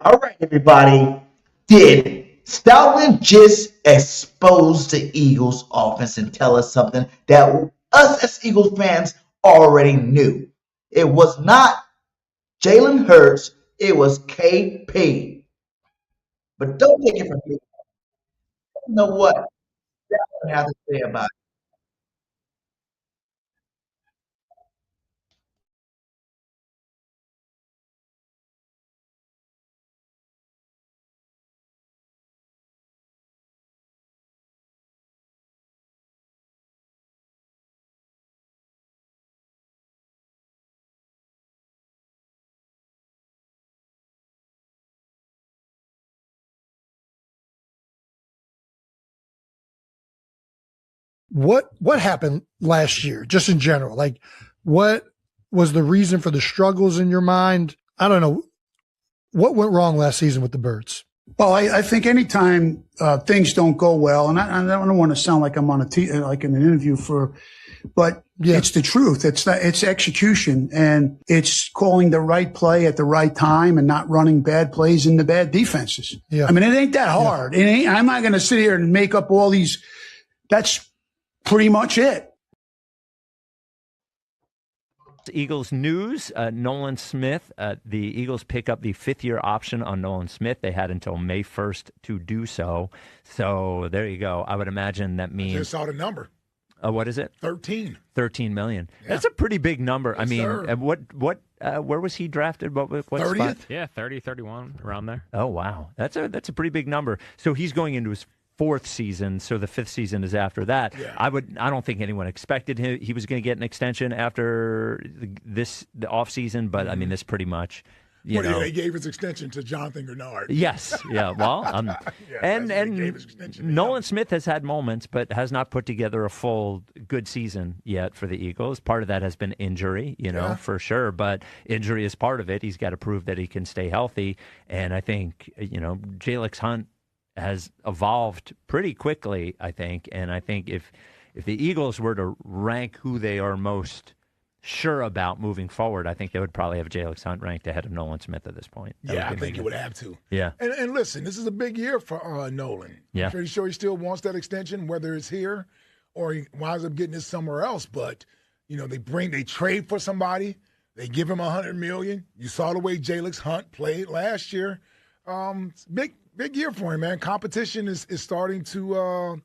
All right, everybody. Did Stoutland just expose the Eagles offense and tell us something that us as Eagles fans already knew? It was not Jalen Hurts, it was KP. But don't take it from me. You know what? I have to say about it. What happened last year, just in general? Like, what was the reason for the struggles in your mind? I don't know. What went wrong last season with the Birds? Well, I think anytime things don't go well, and I don't want to sound like I'm on like in an interview but Yeah. it's the truth. It's execution, and it's calling the right play at the right time and not running bad plays into bad defenses. Yeah. I mean, it ain't that hard. I'm not going to sit here and make up all these. That's pretty much it. Eagles news, Nolan Smith. The Eagles pick up the fifth-year option on Nolan Smith. They had until May 1st to do so. So there you go. I would imagine that I mean, just saw the number. what is it? 13. $13 million. Yeah. That's a pretty big number. I Yes, mean, sir. where was he drafted? What 30th? spot? Yeah, 30, 31, around there. Oh, wow. That's a pretty big number. So he's going into his fourth season, so the fifth season is after that. Yeah. I don't think anyone expected he was going to get an extension after the off season, but I mean, this pretty much, you know. They gave his extension to Jonathan Greenard. Yes, yeah. Well, that's what he gave his extension to Nolan him. Smith has had moments, but has not put together a full good season yet for the Eagles. Part of that has been injury, Yeah. for sure. But injury is part of it. He's got to prove that he can stay healthy. And I think Jalen Hunt has evolved pretty quickly, I think. And I think if the Eagles were to rank who they are most sure about moving forward, I think they would probably have Jalen Hunt ranked ahead of Nolan Smith at this point. That Yeah, I would be think my you would guess. have to. Yeah. And listen, this is a big year for Nolan. Yeah. I'm pretty sure he still wants that extension, whether it's here or he winds up getting it somewhere else. But, they trade for somebody. They give him $100 million. You saw the way Jalen Hunt played last year. Big year for him, man. Competition is starting to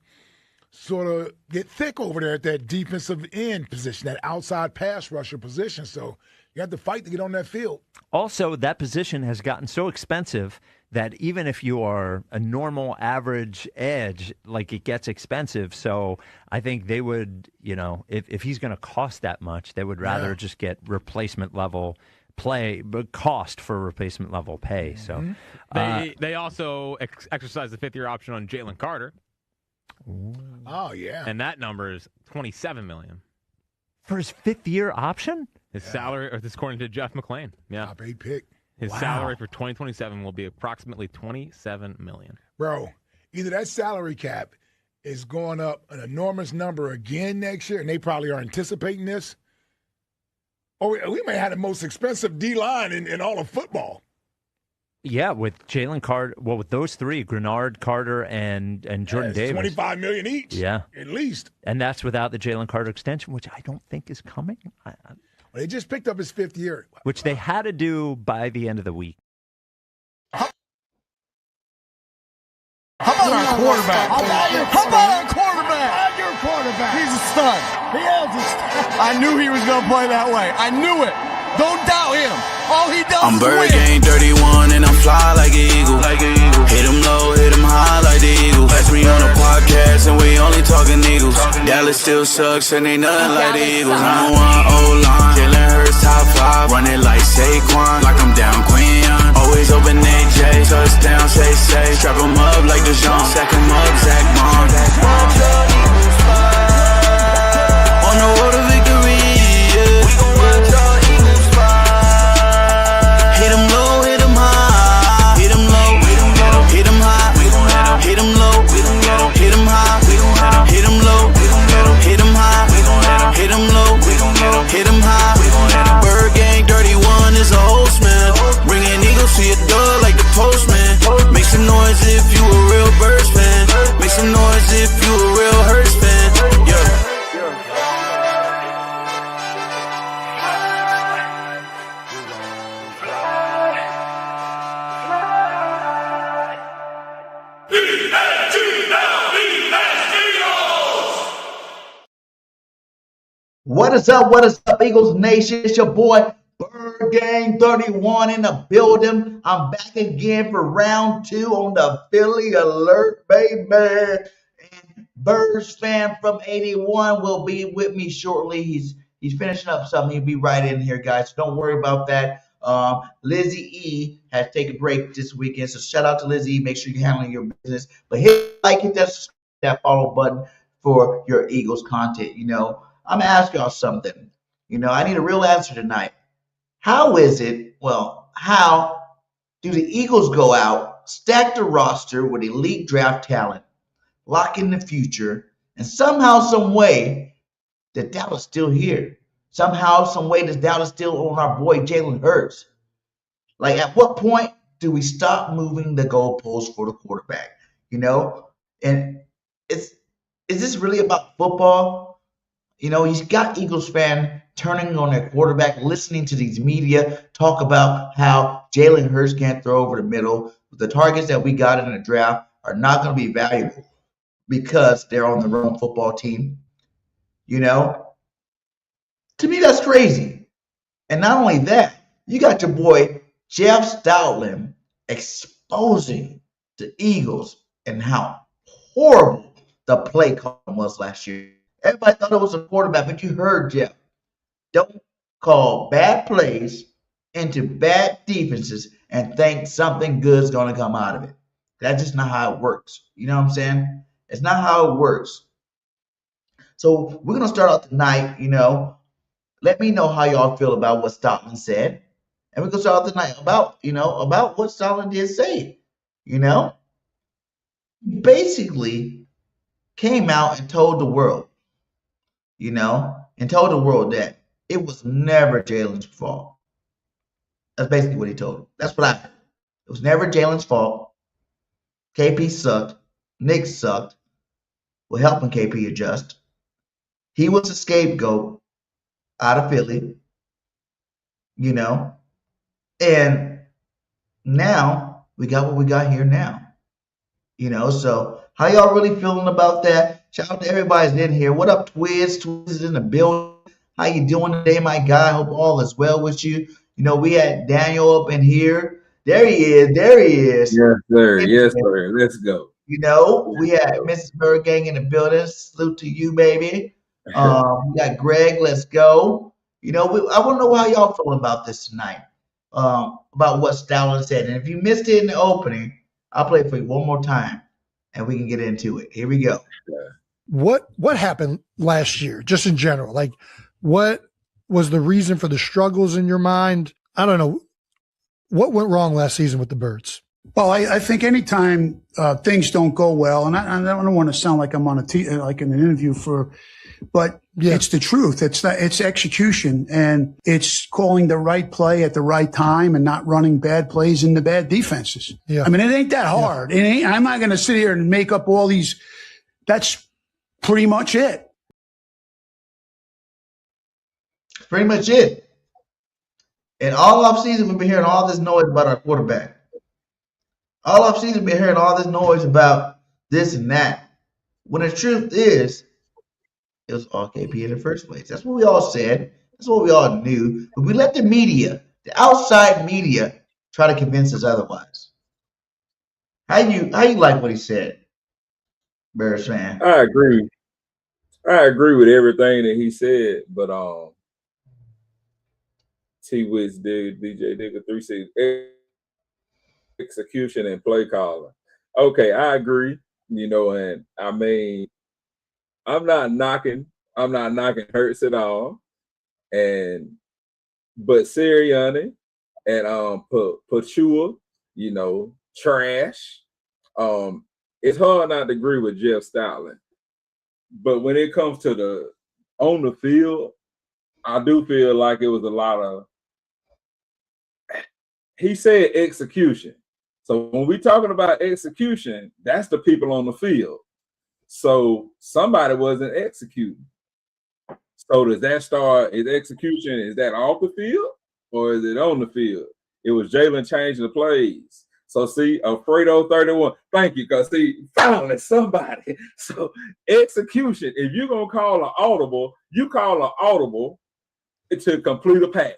sort of get thick over there at that defensive end position, that outside pass rusher position. So you have to fight to get on that field. Also, that position has gotten so expensive that even if you are a normal average edge, like it gets expensive. So I think they would, if he's going to cost that much, they would rather just get replacement level play, but cost for replacement level pay. So They also exercised the fifth-year option on Jalen Carter, Oh, yeah. and that number is $27 million. for his fifth year option, His salary, or this according to Jeff McClain, Top 8 pick. his salary for 2027 will be approximately $27 million. Bro, either that salary cap is going up an enormous number again next year, and they probably are anticipating this, or we may have the most expensive D-line in all of football. yeah, with Jalen Carter, well, with those three, Greenard, Carter, and Jordan It's Davis, $25 million each. Yeah. At least. and that's without the Jalen Carter extension, which I don't think is coming. Well, they just picked up his fifth year. Which they had to do by the end of the week. How about our quarterback? How about our quarterback? Your quarterback. He's a stud. He is a stud. I knew he was going to play that way. I knew it. Don't doubt him. All he does I'm is bird win. game 31 and I'm fly like an eagle. Hit him low, hit him high like the Eagles. Catch me on a podcast and we only talking Eagles. Dallas still sucks and ain't nothing like the Eagles. I'm one O-line, Jalen Hurts top 5. Run it like Saquon, like I'm down Queen. Always open AJ, touchdown, say. Strap him up like the Jean, sack him up, Zach Bond. On the road to victory, yeah. We gon' watch our Eagles fly. Hit 'em low, hit 'em high. Hit 'em low, hit 'em low, hit 'em high. We gon' hit 'em low, we gon' hit 'em high. We gon' hit 'em low, we gon' hit 'em high. We gon' hit 'em low, we gon' hit 'em high. We gon' What is up? What is up, Eagles Nation? It's your boy Bird Gang 31 in the building. I'm back again for round 2 on the Philly Alert, baby. And Birds fan from 81 will be with me shortly. He's finishing up something. He'll be right in here, guys. So don't worry about that. Lizzie E has taken a break this weekend, so shout out to Lizzie E. Make sure you're handling your business. But hit like, hit that follow button for your Eagles content. You know, I'm gonna ask y'all something. You know, I need a real answer tonight. How do the Eagles go out, stack the roster with elite draft talent, lock in the future, and somehow, some way, the doubt is still here? Somehow, some way, the doubt is still on our boy Jalen Hurts. Like, at what point do we stop moving the goalposts for the quarterback? You know, and is this really about football? You know, he's got Eagles fan turning on their quarterback, listening to these media talk about how Jalen Hurts can't throw over the middle. The targets that we got in the draft are not going to be valuable because they're on the wrong football team. You know, to me, that's crazy. And not only that, you got your boy Jeff Stoutland exposing the Eagles and how horrible the play call was last year. Everybody thought it was a quarterback, but you heard Jeff. Don't call bad plays into bad defenses and think something good's going to come out of it. That's just not how it works. You know what I'm saying? It's not how it works. So we're going to start out tonight, you know. Let me know how y'all feel about what Stoutland said. And we're going to start out tonight about what Stoutland did say. You know, he basically came out and told the world, that it was never Jalen's fault. That's basically what he told him. That's what I heard. It was never Jalen's fault. KP sucked. Nick sucked. We're helping KP adjust. He was a scapegoat out of Philly, you know. And now we got what we got here now. You know, so how y'all really feeling about that? Shout out to everybody's in here. What up, Twiz? Twiz is in the building. How you doing today, my guy? Hope all is well with you. You know, we had Daniel up in here. There he is. Yes, sir. Yes, sir. Let's go. You know, we had Mrs. Bird Gang in the building. Salute to you, baby. We got Greg. Let's go. You know, I want to know how y'all feeling about this tonight. About what Stoutland said. And if you missed it in the opening, I'll play it for you one more time, and we can get into it. Here we go. What happened last year, just in general? Like, what was the reason for the struggles in your mind? I don't know. What went wrong last season with the Birds? Well, I think anytime things don't go well, and I don't want to sound like I'm on like in an interview but yeah, it's the truth. It's execution, and it's calling the right play at the right time and not running bad plays into bad defenses. Yeah. I mean, it ain't that hard. Yeah. I'm not going to sit here and make up all these. That's pretty much it. Pretty much it. And all offseason, we've been hearing all this noise about our quarterback. All offseason, we've been hearing all this noise about this and that. When the truth is, it was all KP in the first place. That's what we all said. That's what we all knew. But we let the media, the outside media, try to convince us otherwise. How you like what he said, Bears fan? I agree with everything that he said, but T-Wiz did DJ Digger 3-6 execution and play calling. Okay, I agree. You know, and I mean, I'm not knocking Hurts at all. But Sirianni and Pachua, you know, trash. It's hard not to agree with Jeff Stoutland. But when it comes to on the field, I do feel like it was a lot of, he said execution. So when we're talking about execution, that's the people on the field. So somebody wasn't executing. So does that start, is execution, is that off the field or is it on the field? It was Jalen changing the plays. So see, Alfredo 31. Thank you, because see, finally somebody. So execution. If you're gonna call an audible, you call an audible to complete a pass.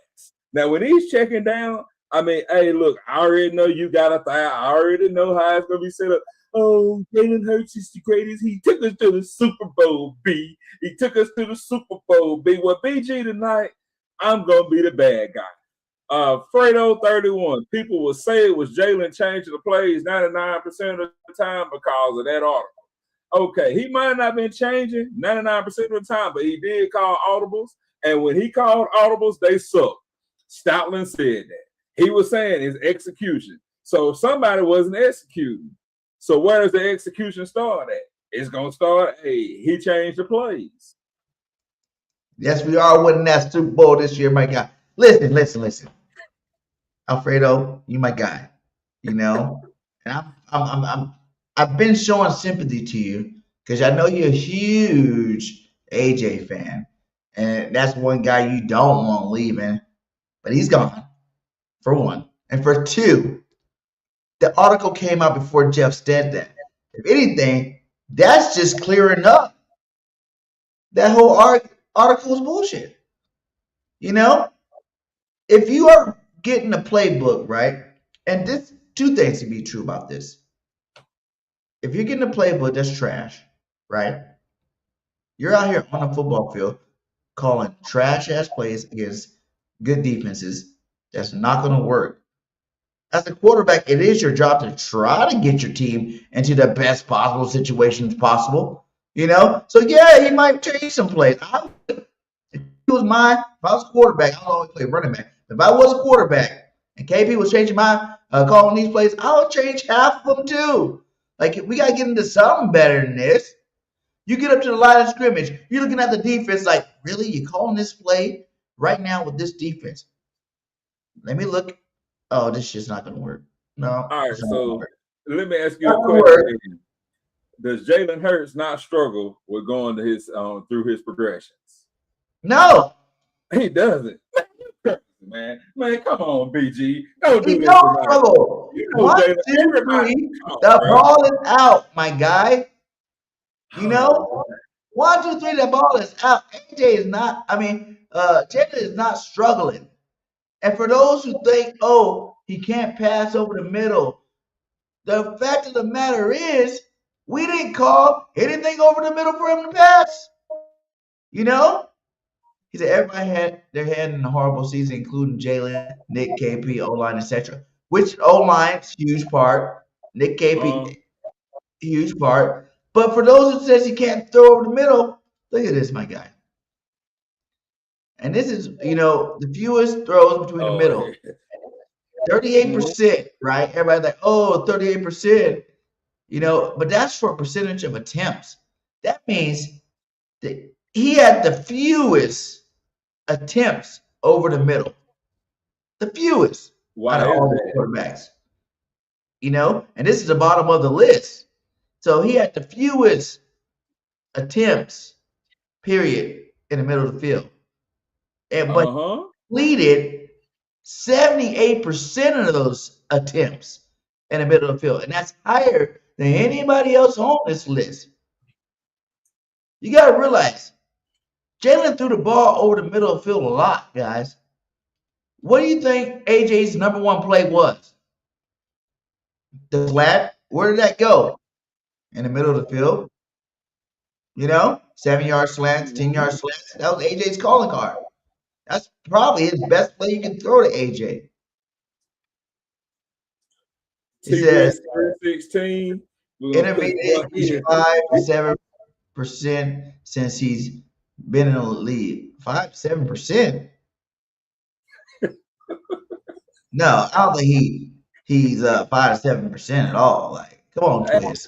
Now, when he's checking down, I mean, hey, look, I already know you got a thigh. I already know how it's gonna be set up. Oh, Jalen Hurts is the greatest. He took us to the Super Bowl, B. He took us to the Super Bowl, B. Well, BG tonight, I'm gonna be the bad guy. Fredo 31. People will say it was Jalen changing the plays 99% of the time because of that article. Okay, he might not have been changing 99% of the time, but he did call audibles. And when he called audibles, they sucked. Stoutland said that. He was saying his execution. So if somebody wasn't executing, so where does the execution start at? It's going to start, hey, he changed the plays. Yes, we are winning that Super Bowl this year, my guy. Listen. Alfredo, you my guy. You know, and I've been showing sympathy to you because I know you're a huge AJ fan, and that's one guy you don't want leaving, but he's gone, for one. And for two, the article came out before Jeff said that. If anything, that's just clearing up. That whole article is bullshit. You know, if you are getting a playbook, right? And this two things to be true about this. If you're getting a playbook that's trash, right? You're out here on a football field calling trash ass plays against good defenses. That's not going to work. As a quarterback, it is your job to try to get your team into the best possible situations possible. You know? So yeah, he might change some plays. If I was a quarterback, I don't always play running back. If I was a quarterback and KP was changing my calling these plays, I would change half of them too. Like, we got to get into something better than this. You get up to the line of scrimmage, you're looking at the defense like, really? You calling this play right now with this defense? Let me look. Oh, this shit's not going to work. No. All right, so let me ask you a question. Does Jalen Hurts not struggle with going to his through his progressions? No. He doesn't. Man, come on, BG. Don't do he this. Don't struggle. You know, 1, 2, 3, the ball is out, my guy. You know, 1, 2, 3, the ball is out. AJ is not. Jalen is not struggling. And for those who think, oh, he can't pass over the middle, the fact of the matter is, we didn't call anything over the middle for him to pass. You know? He said everybody had their hand in a horrible season, including Jalen, Nick, KP, O-line, etc. Which O-line, huge part. Nick, KP, huge part. But for those who says he can't throw over the middle, look at this, my guy. And this is, the fewest throws between the middle. 38%, right? Everybody's like, 38%. But that's for a percentage of attempts. That means that he had the fewest attempts over the middle. The fewest out of all the quarterbacks. And this is the bottom of the list. So he had the fewest attempts, period, in the middle of the field. But completed 78% of those attempts in the middle of the field. And that's higher than anybody else on this list. You got to realize, Jalen threw the ball over the middle of the field a lot, guys. What do you think AJ's number one play was? The flat? Where did that go? In the middle of the field. 7-yard slants, 10-yard slants. That was AJ's calling card. That's probably his best play you can throw to AJ. He says 16. Intermediate 5-7% since he's been in the league. 5-7%? No, I don't think he's 5-7% at all. Like, come on, Twiz.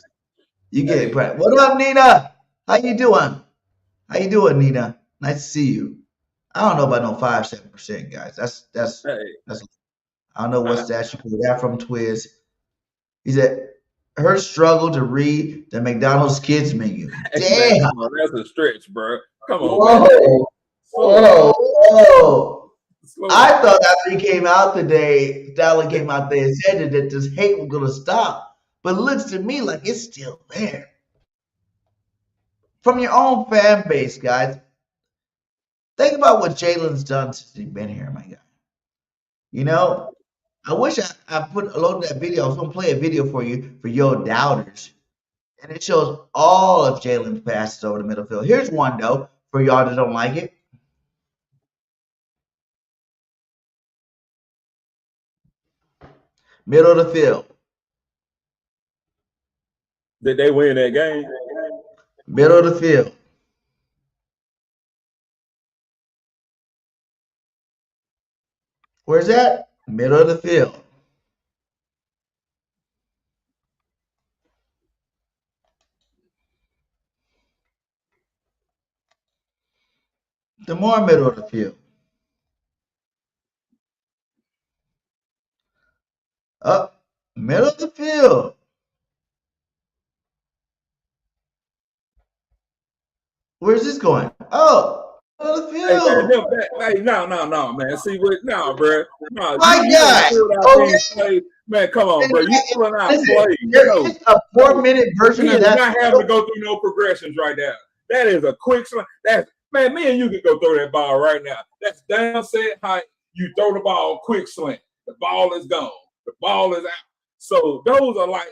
You get it, Brett. What up, Nina? How you doing? Nina? Nice to see you. I don't know about no 5-7%, guys. That's I don't know what stats you pulled that from, Twiz. He said her struggle to read the McDonald's kids menu. Damn, that's a stretch, bro. Come on. Whoa. I thought after he came out today, Stoutland came out there and said that this hate was going to stop. But it looks to me like it's still there. From your own fan base, guys, think about what Jalen's done since he's been here, my guy. You know, I wish I loaded that video. I was going to play a video for you for your doubters. And it shows all of Jalen's passes over the middle field. Here's one, though, for y'all that don't like it. Middle of the field. Did they win that game? Middle of the field. Where's that? Middle of the field. The more middle of the field. Up, middle of the field. Where's this going? Oh, middle of the field. Hey, no, man. See what? No, bro. No, my God. Okay. Man, come on, bro. You pulling out plays. There is a 4-minute version of that. Not having to go through no progressions right now. That is a quick slam. Man, me and you can go throw that ball right now. That's down set height. You throw the ball, quick slant. The ball is gone. The ball is out. So those are like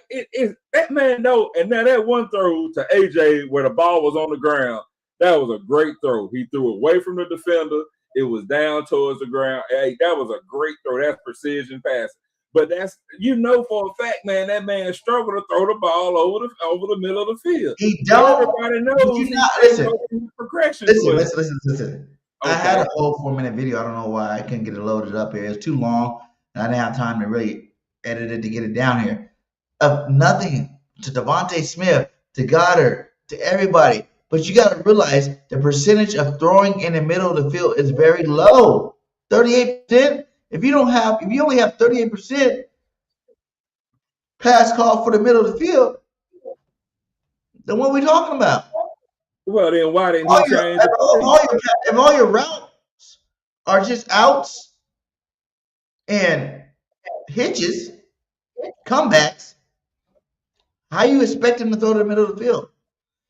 that man know. And now that one throw to AJ where the ball was on the ground, that was a great throw. He threw away from the defender. It was down towards the ground. Hey, that was a great throw. That's precision passing. But that's for a fact, man, that man struggled to throw the ball over the middle of the field. He don't. Everybody knows. Listen. Okay. I had a whole 4-minute video. I don't know why I couldn't get it loaded up here. It's too long, and I didn't have time to really edit it to get it down here. Of nothing to Devontae Smith, to Goddard, to everybody. But you got to realize the percentage of throwing in the middle of the field is very low. 38%. If you only have 38% pass call for the middle of the field, then what are we talking about? Well, then why didn't he change? If all your routes are just outs and hitches, comebacks, how you expect him to throw to the middle of the field?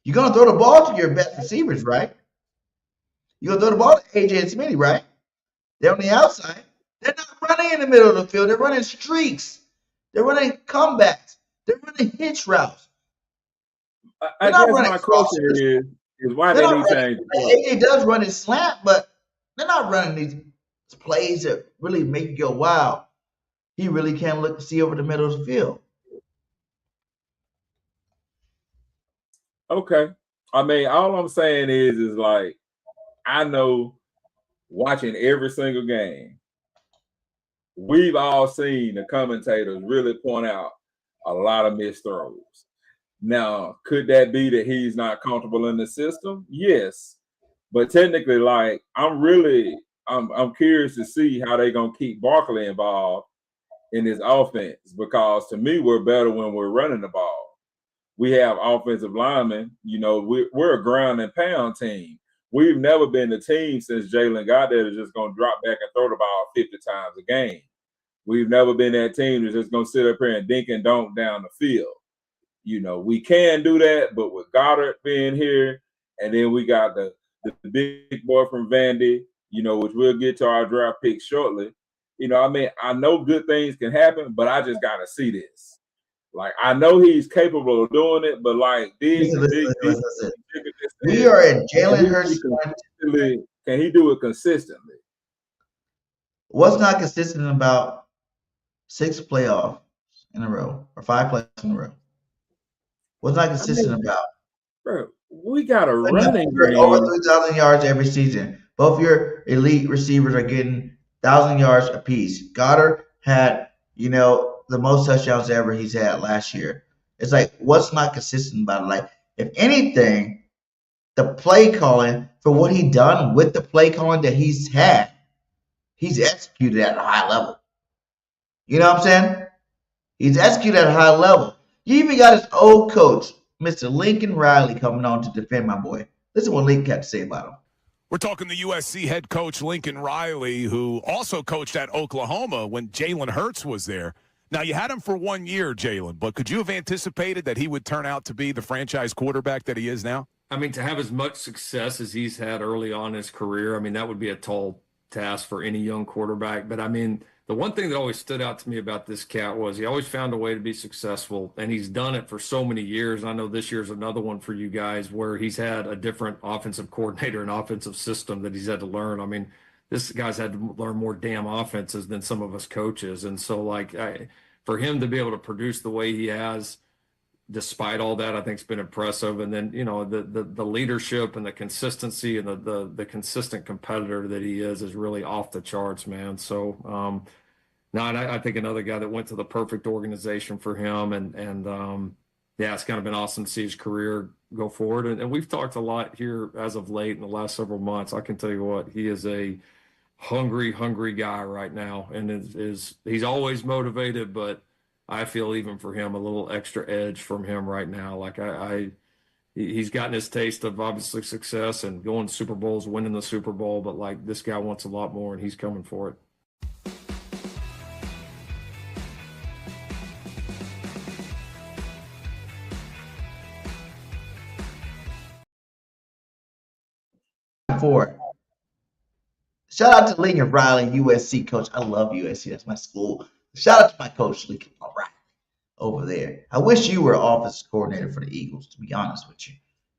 You're going to throw the ball to your best receivers, right? You're going to throw the ball to AJ and Smitty, right? They're on the outside. They're not running in the middle of the field. They're running streaks. They're running comebacks. They're running hitch routes. I guess my question is why didn't he change? AJ does run his slant, but they're not running these plays that really make you go, wow, he really can't look to see over the middle of the field. Okay. I mean, all I'm saying is like, I know watching every single game, we've all seen the commentators really point out a lot of missed throws. Now, could that be that he's not comfortable in the system? Yes. But technically, like, I'm curious to see how they're going to keep Barkley involved in this offense, because to me, we're better when we're running the ball. We have offensive linemen. We're a ground and pound team. We've never been the team since Jalen got there that's just going to drop back and throw the ball 50 times a game. We've never been that team that's just going to sit up here and dink and dunk down the field. We can do that, but with Goddard being here, and then we got the big boy from Vandy, which we'll get to our draft pick shortly. I know good things can happen, but I just got to see this. Like, I know he's capable of doing it, but like listen. We are at Jalen Hurts. Can he do it consistently? What's not consistent about 6 playoffs in a row or 5 playoffs in a row? What's not consistent about? Bro, we got a running game. Over 3,000 yards every season. Both your elite receivers are getting 1,000 yards apiece. Goddard had, the most touchdowns ever he's had last year. It's like, what's not consistent about it? Like, if anything, the play calling for what he done with the play calling that he's had, he's executed at a high level. You know what I'm saying? He's executed at a high level. You even got his old coach, Mr. Lincoln Riley, coming on to defend my boy. Listen to what Lincoln had to say about him. We're talking the USC head coach Lincoln Riley, who also coached at Oklahoma when Jalen Hurts was there. Now, you had him for 1 year, Jalen, but could you have anticipated that he would turn out to be the franchise quarterback that he is now? I mean, to have as much success as he's had early on in his career, I mean, that would be a tall task for any young quarterback. But, I mean, the one thing that always stood out to me about this cat was he always found a way to be successful, and he's done it for so many years. I know this year's another one for you guys where he's had a different offensive coordinator and offensive system that he's had to learn. I mean, this guy's had to learn more damn offenses than some of us coaches. And so, like, for him to be able to produce the way he has, despite all that, I think it's been impressive. And then, you know, the leadership and the consistency and the consistent competitor that he is really off the charts, man. So, I think another guy that went to the perfect organization for him. And yeah, it's kind of been awesome to see his career go forward. And we've talked a lot here as of late in the last several months. I can tell you what, he is a hungry guy right now. And he's always motivated, but I feel even for him a little extra edge from him right now. Like he's gotten his taste of obviously success and going to Super Bowls, winning the Super Bowl, but like this guy wants a lot more and he's coming for it. For shout out to Lincoln Riley, USC coach. I love USC. That's my school. Shout out to my coach, Lincoln Riley, over there. I wish you were offense coordinator for the Eagles, to be honest with you.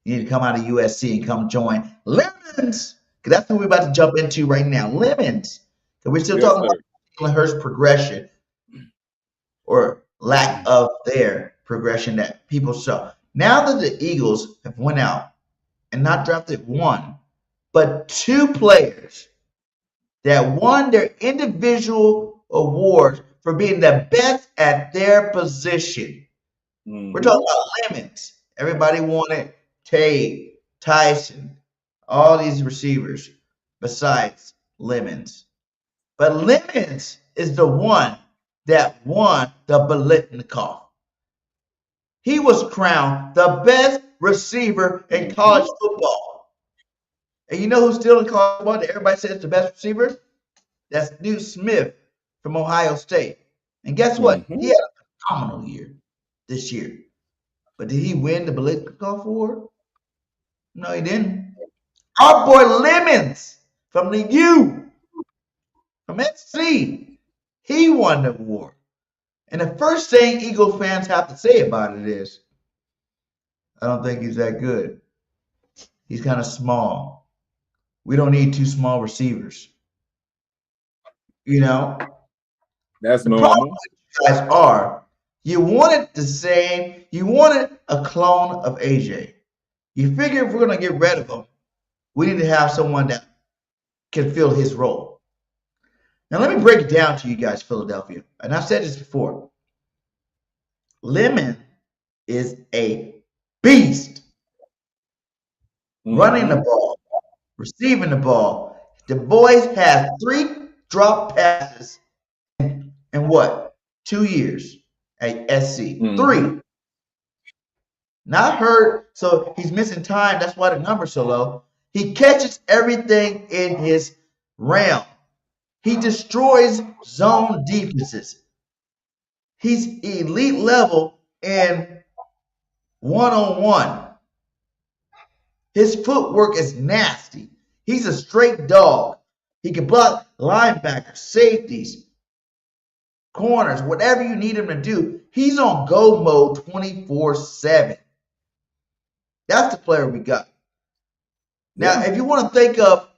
You need to come out of USC and come join Lemons, because that's what we're about to jump into right now. Lemons. So we're still talking about Jalen Hurts' progression or lack of their progression that people saw. Now that the Eagles have went out and not drafted one, but two players that won their individual awards for being the best at their position. We're talking about Lemons. Everybody wanted Tate, Tyson, all these receivers besides Lemons. But Lemons is the one that won the Biletnikoff. He was crowned the best receiver in college football. And you know who's still in college football that everybody says is the best receiver? That's Deuce Smith from Ohio State. And guess what? He had a phenomenal year this year. But did he win the Biletnikoff Award? No, he didn't. Our boy Lemons from the U, from SC, he won the award. And the first thing Eagles fans have to say about it is, I don't think he's that good. He's kind of small. We don't need two small receivers. You know? That's the normal. problem with you guys are, you wanted the same, you wanted a clone of AJ. You figure if we're going to get rid of him, we need to have someone that can fill his role. Now, let me break it down to you guys, Philadelphia. And I've said this before. Lemon is a beast. Running the ball, receiving the ball. The boys have 3 drop passes in what? 2 years at SC. 3. Not hurt, so he's missing time. That's why the number's so low. He catches everything in his realm. He destroys zone defenses. He's elite level in one-on-one. His footwork is nasty. He's a straight dog. He can block linebackers, safeties, corners, whatever you need him to do. He's on go mode 24/7. That's the player we got. Now, if you want to think of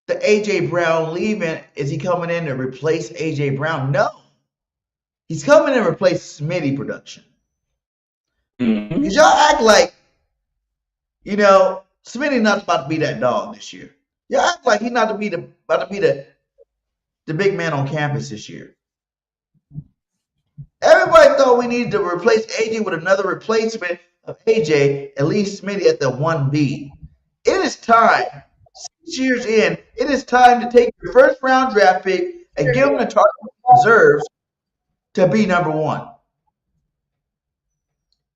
the A.J. Brown leaving, is he coming in to replace A.J. Brown? No. He's coming in to replace Smitty production. Because y'all act like, you know, Smitty not about to be that dog this year. Y'all act like he's not about to be the big man on campus this year. Everybody thought we needed to replace AJ with another replacement of AJ, at least Smitty at the 1B. It is time, 6 years in, it is time to take your first round draft pick and give him the target he deserves to be number 1.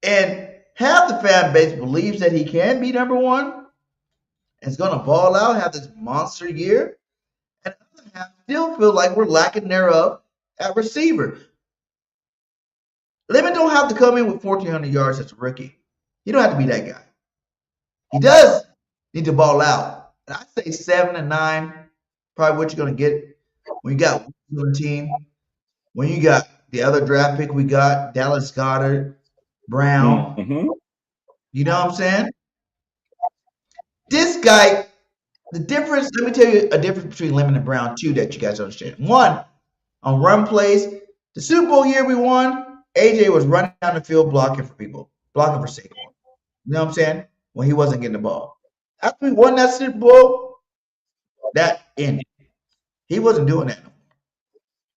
And half the fan base believes that he can be number 1, and is going to ball out, have this monster year, and the other half still feel like we're lacking thereof at receiver. Lemon don't have to come in with 1,400 yards as a rookie. He don't have to be that guy. He does need to ball out. And I say 7 and 9, probably what you're going to get when you got one team. When you got the other draft pick we got, Dallas Goedert, Brown. Mm-hmm. You know what I'm saying? This guy, the difference, let me tell you a difference between Lemon and Brown, too, that you guys understand. One, on run plays, the Super Bowl year we won, AJ was running down the field blocking for people, blocking for Saquon. You know what I'm saying? When he wasn't getting the ball. After we won that Super Bowl, that ended. He wasn't doing that no more.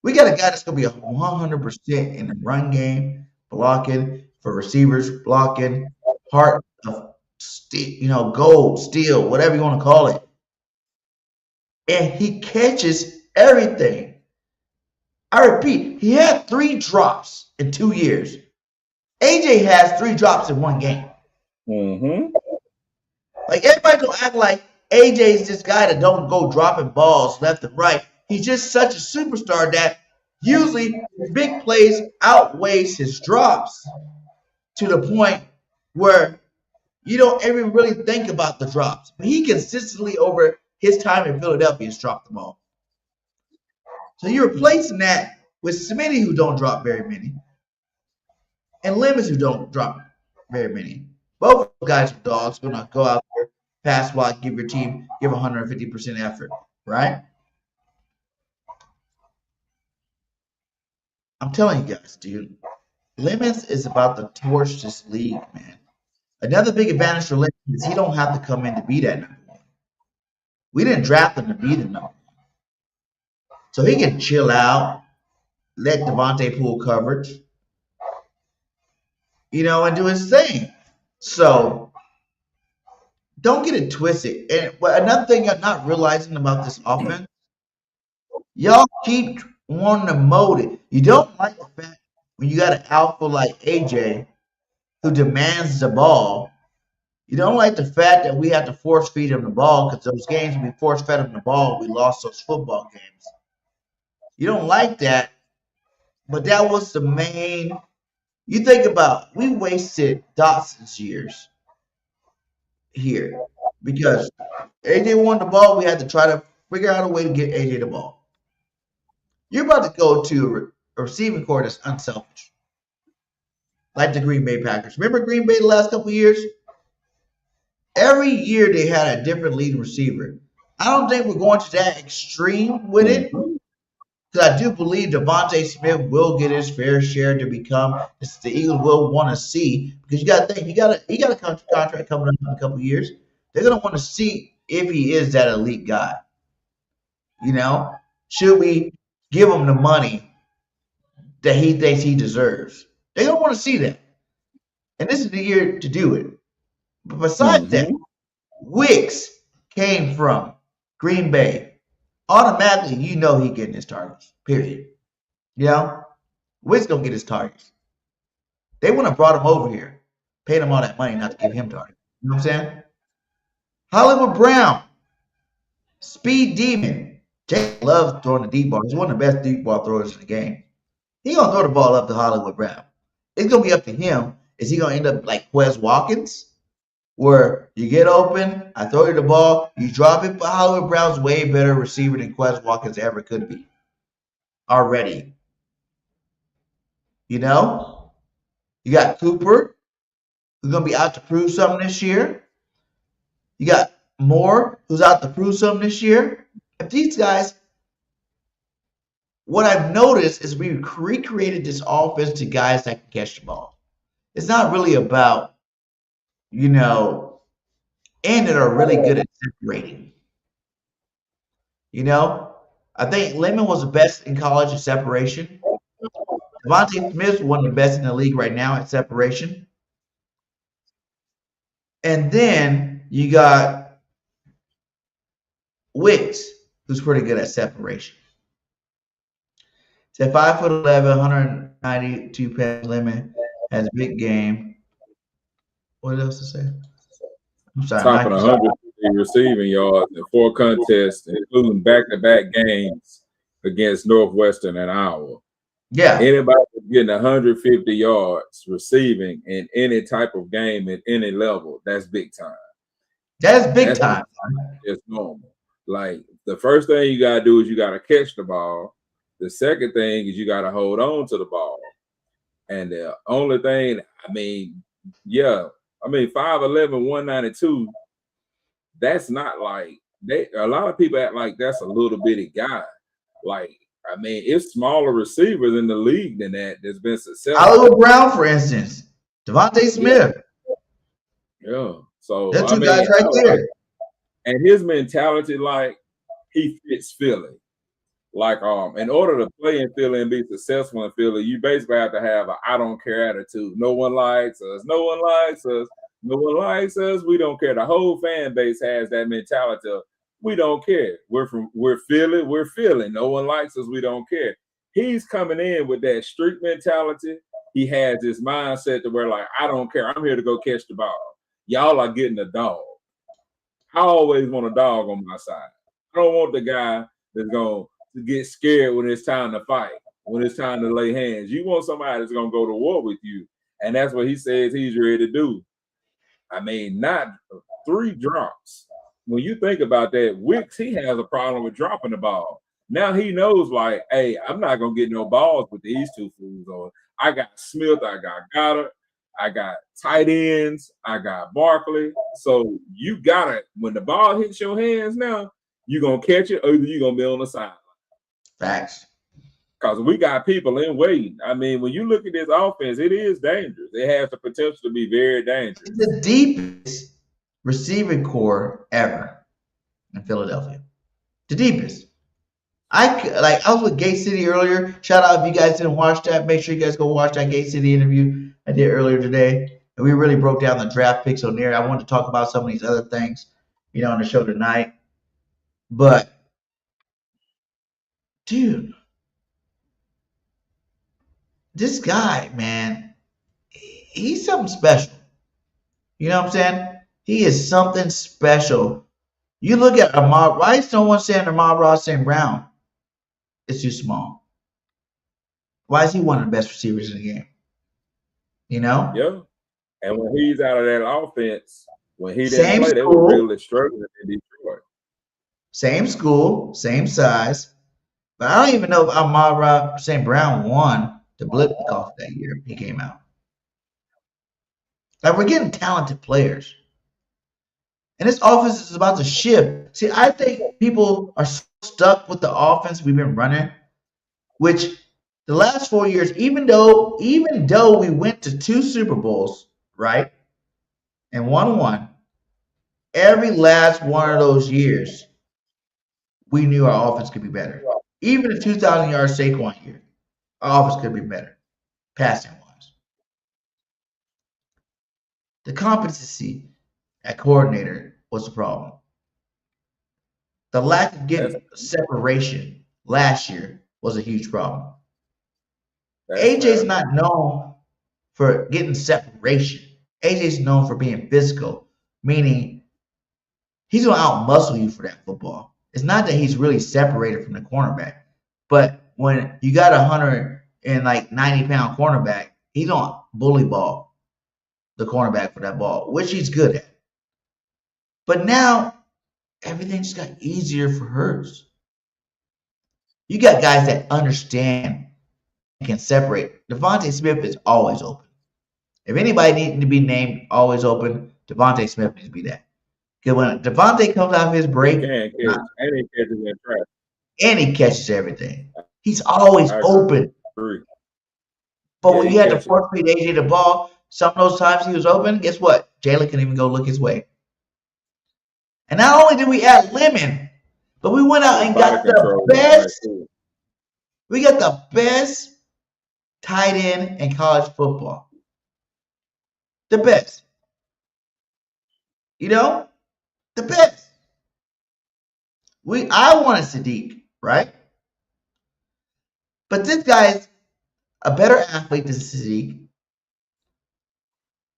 We got a guy that's going to be 100% in the run game, blocking for receivers, blocking, heart of steel, gold, steel, whatever you want to call it. And he catches everything. I repeat, he had 3 drops in 2 years. AJ has 3 drops in 1 game. Mm-hmm. Like, everybody gonna act like AJ's this guy that don't go dropping balls left and right. He's just such a superstar that usually his big plays outweighs his drops to the point where you don't even really think about the drops. But he consistently, over his time in Philadelphia, has dropped the ball. So you're replacing that with Smitty, who don't drop very many, and Lemons, who don't drop very many. Both guys are dogs. Going to go out there, pass block, give your team, give 150% effort, right? I'm telling you guys, dude, Lemons is about to torch this league, man. Another big advantage for Lemons is he don't have to come in to be that number 1. We didn't draft him to be the number 1. So he can chill out, let Devontae pull coverage, and do his thing. So don't get it twisted. And another thing you're not realizing about this offense, y'all keep wanting to mold it. You don't like the fact when you got an alpha like AJ who demands the ball. You don't like the fact that we have to force feed him the ball, because those games we force fed him the ball, we lost those football games. You don't like that, but that was the main. You think about, we wasted Dotson's years here because AJ won the ball. We had to try to figure out a way to get AJ the ball. You're about to go to a receiving core that's unselfish, like the Green Bay Packers. Remember Green Bay the last couple of years? Every year they had a different leading receiver. I don't think we're going to that extreme with it, because I do believe Devontae Smith will get his fair share to become the Eagles will want to see, because you got to think he got a contract coming up in a couple of years. They're going to want to see if he is that elite guy. Should we give him the money that he thinks he deserves? They're going to want to see that, and this is the year to do it. But besides that, Wicks came from Green Bay. Automatically, he getting his targets, period. Wicks going to get his targets. They wouldn't have brought him over here, paid him all that money not to give him targets. You know what I'm saying? Hollywood Brown, speed demon. Jay loves throwing the deep ball. He's one of the best deep ball throwers in the game. He's going to throw the ball up to Hollywood Brown. It's going to be up to him. Is he going to end up like Quez Watkins, where you get open, I throw you the ball, you drop it, but Hollywood Brown's way better receiver than Quez Watkins ever could be already. You got Cooper, who's going to be out to prove something this year. You got Moore, who's out to prove something this year. If these guys, what I've noticed is we recreated this offense to guys that can catch the ball. It's not really about, and that are really good at separating. I think Lemon was the best in college at separation. Devontae Smith is one of the best in the league right now at separation. And then you got Wicks, who's pretty good at separation. It's at 5'11", 192 pounds. Lemon has a big game. What else to say? I'm sorry. Top of the 100 receiving yards in 4 contests, including back-to-back games against Northwestern and Iowa. Yeah. Anybody getting 150 yards receiving in any type of game at any level, that's big time. That's big time. It's normal. Like, the first thing you got to do is you got to catch the ball. The second thing is you got to hold on to the ball. And the only thing, 5'11", 192, that's not like a lot of people act like that's a little bitty guy. Like, it's smaller receivers in the league than that's been successful. Hollywood Brown, for instance, Devontae Smith. Yeah. So that's 2 guys right there. And his mentality, like, he fits Philly. Like, in order to play in Philly and be successful in Philly, you basically have to have a I don't care attitude. No one likes us. No one likes us. No one likes us. We don't care. The whole fan base has that mentality of we don't care. We're Philly. We're Philly. No one likes us. We don't care. He's coming in with that street mentality. He has this mindset to where, like, I don't care. I'm here to go catch the ball. Y'all are getting a dog. I always want a dog on my side. I don't want the guy that's going to get scared when it's time to fight, when it's time to lay hands. You want somebody that's going to go to war with you. And that's what he says he's ready to do. Not 3 drops. When you think about that, Wicks, he has a problem with dropping the ball. Now he knows, like, hey, I'm not going to get no balls with these 2 fools on. I got Smith, I got Goddard, I got tight ends, I got Barkley. So you got it. When the ball hits your hands now, you're going to catch it or you're going to be on the sideline. Facts. Because we got people in waiting. When you look at this offense, it is dangerous. It has the potential to be very dangerous. It's the deepest receiving core ever in Philadelphia. The deepest. I was with Gate City earlier. Shout out if you guys didn't watch that. Make sure you guys go watch that Gate City interview I did earlier today. And we really broke down the draft picks on there. I wanted to talk about some of these other things, on the show tonight. But, dude, this guy, man, he's something special. You know what I'm saying? He is something special. You look at Ahmad. Why is no one saying Ahmad St. Brown is too small? Why is he one of the best receivers in the game? Yeah. And when he's out of that offense, when he didn't play, they were really struggling in Detroit. Same school, same size. But I don't even know if Ahmad St. Brown won the Blitz-Off that year he came out. Like, we're getting talented players. And this offense is about to shift. See, I think people are so stuck with the offense we've been running, which the last 4 years, even though we went to 2 Super Bowls, right, and won 1, every last one of those years, we knew our offense could be better. Even the 2,000-yard Saquon year, our offense could be better, passing-wise. The competency at coordinator was the problem. The lack of getting separation last year was a huge problem. AJ's not known for getting separation. AJ's known for being physical, meaning he's going to out-muscle you for that football. It's not that he's really separated from the cornerback, but when you got 190-pound cornerback, he don't bully ball the cornerback for that ball, which he's good at. But now, everything just got easier for Hurts. You got guys that understand and can separate. Devontae Smith is always open. If anybody needs to be named always open, Devontae Smith needs to be that. Because when Devontae comes out of his break, and he catches everything. He's always open. But when you had to force feed AJ the ball, some of those times he was open, guess what? Jalen couldn't even go look his way. And not only did we add Lemon, but we went out and got the best. We got the best tight end in college football. The best. The best. I wanted Sadiq, right? But this guy's a better athlete than Sadiq.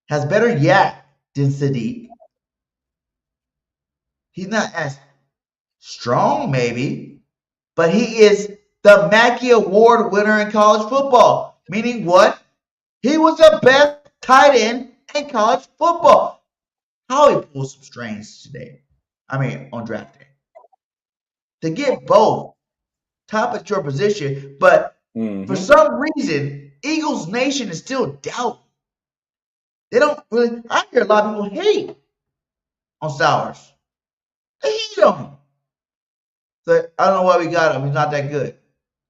Has better yak than Sadiq. He's not as strong, maybe, but he is the Mackey Award winner in college football. Meaning what? He was the best tight end in college football. How he pulled some strings today. On draft day. To get both top at your position, but for some reason, Eagles Nation is still doubting. They don't really. I hear a lot of people hate on Sowers. They hate him. So I don't know why we got him. He's not that good.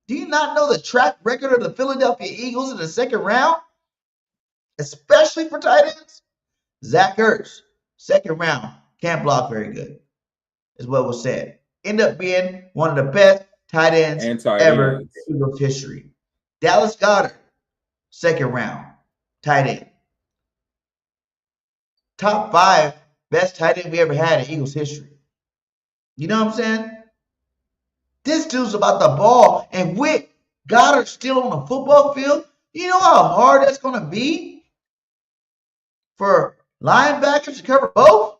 Do you not know the track record of the Philadelphia Eagles in the second round? Especially for tight ends? Zach Ertz, second round, can't block very good, is what was said. End up being one of the best tight ends ever in Eagles history. Dallas Goedert, second round, tight end. Top 5 best tight end we ever had in Eagles history. You know what I'm saying? This dude's about the ball, and with Goddard still on the football field, you know how hard that's going to be for linebackers to cover both?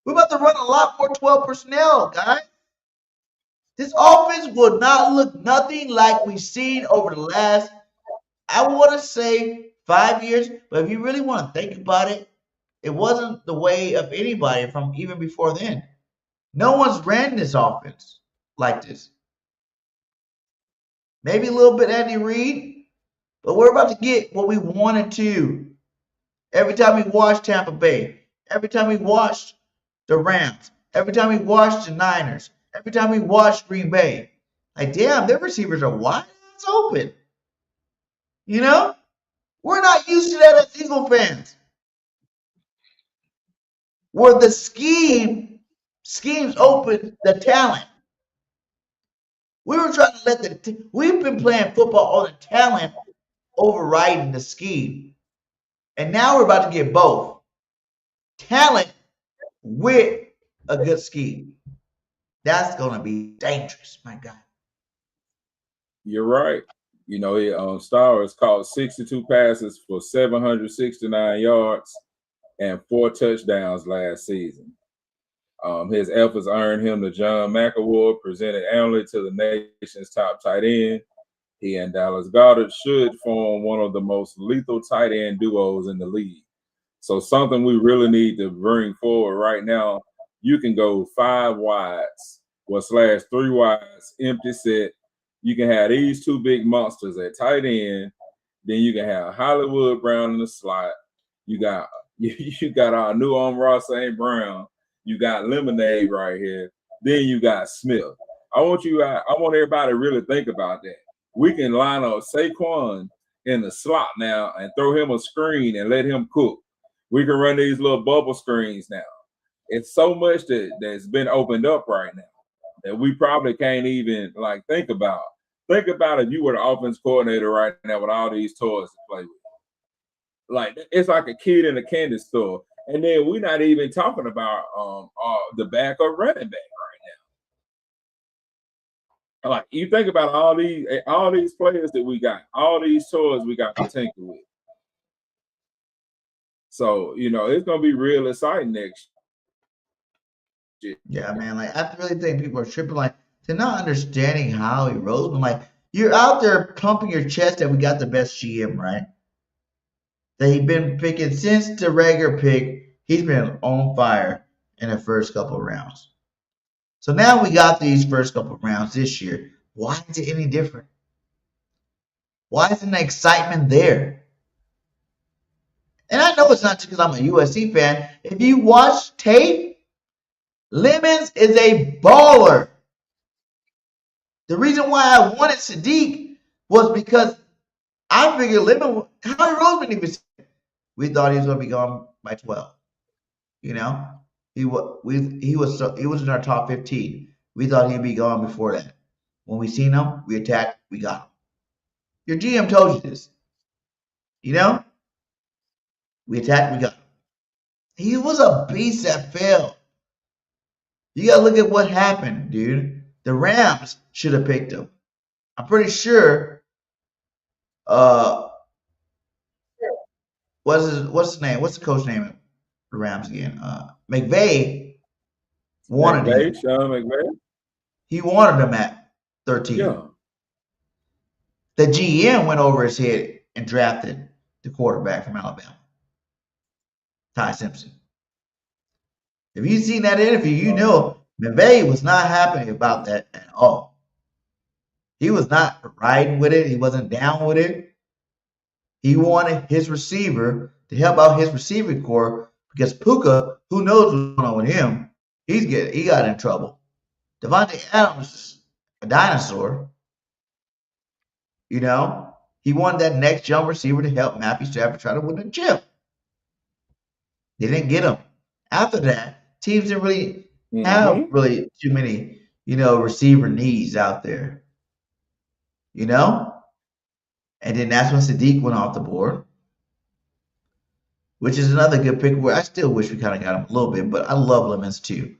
We're about to run a lot more 12 personnel, guys. This offense will not look nothing like we've seen over the last, I want to say 5 years, but if you really want to think about it, it wasn't the way of anybody from even before then. No one's ran this offense like this. Maybe a little bit Andy Reid, but we're about to get what we wanted to. Every time we watch Tampa Bay, every time we watch the Rams, every time we watch the Niners, every time we watch Green Bay, like, damn, their receivers are wide ass open. You know? We're not used to that as Eagle fans. Where the schemes open the talent. We were trying to let we've been playing football on the talent overriding the scheme. And now we're about to get both. Talent with a good scheme. That's going to be dangerous, my God. You're right. You know, Stars caught 62 passes for 769 yards and 4 touchdowns last season. His efforts earned him the John Mack Award, presented annually to the nation's top tight end. He and Dallas Goedert should form one of the most lethal tight end duos in the league. So something we really need to bring forward right now, you can go 5 wides, /3 wides, empty set. You can have these 2 big monsters at tight end. Then you can have Hollywood Brown in the slot. You got our new Amon-Ra St. Brown. You got Lemonade right here. Then you got Smith. I want everybody to really think about that. We can line up Saquon in the slot now and throw him a screen and let him cook. We can run these little bubble screens now. It's so much that's been opened up right now that we probably can't even think about. Think about if you were the offense coordinator right now with all these toys to play with. It's like a kid in a candy store. And then we're not even talking about the backup running back right now. You think about all these players that we got, all these toys we got to tinker with. So, it's gonna be real exciting next year. Yeah, man. I really think people are tripping. They're not understanding how he rose. You're out there pumping your chest that we got the best GM, right? That he's been picking since the Rager pick. He's been on fire in the first couple of rounds. So now we got these first couple of rounds this year. Why is it any different? Why isn't the excitement there? And I know it's not just because I'm a USC fan. If you watch tape, Lemons is a baller. The reason why I wanted Sadiq was because I figured Howie Roseman even said we thought he was going to be gone by 12. He was in our top 15. We thought he'd be gone before that. When we seen him, we attacked, we got him. Your GM told you this. We attacked, we got him. He was a beast that fell. You got to look at what happened, dude. The Rams should have picked him. I'm pretty sure. What's his name? What's the coach name of the Rams again? McVay Wanted him. Sean McVay. He wanted him at 13. Yeah. The GM went over his head and drafted the quarterback from Alabama, Ty Simpson. If you've seen that interview, you know McVay was not happy about that at all. He was not riding with it. He wasn't down with it. He wanted his receiver to help out his receiving core because Puka, who knows what's going on with him, he got in trouble. Devontae Adams is a dinosaur. You know, he wanted that next young receiver to help Matthew Stafford try to win the chip. They didn't get him. After that, teams didn't really have really too many, receiver needs out there. And then that's when Sadiq went off the board, which is another good pick. Where I still wish we kind of got him a little bit, but I love Lemons too.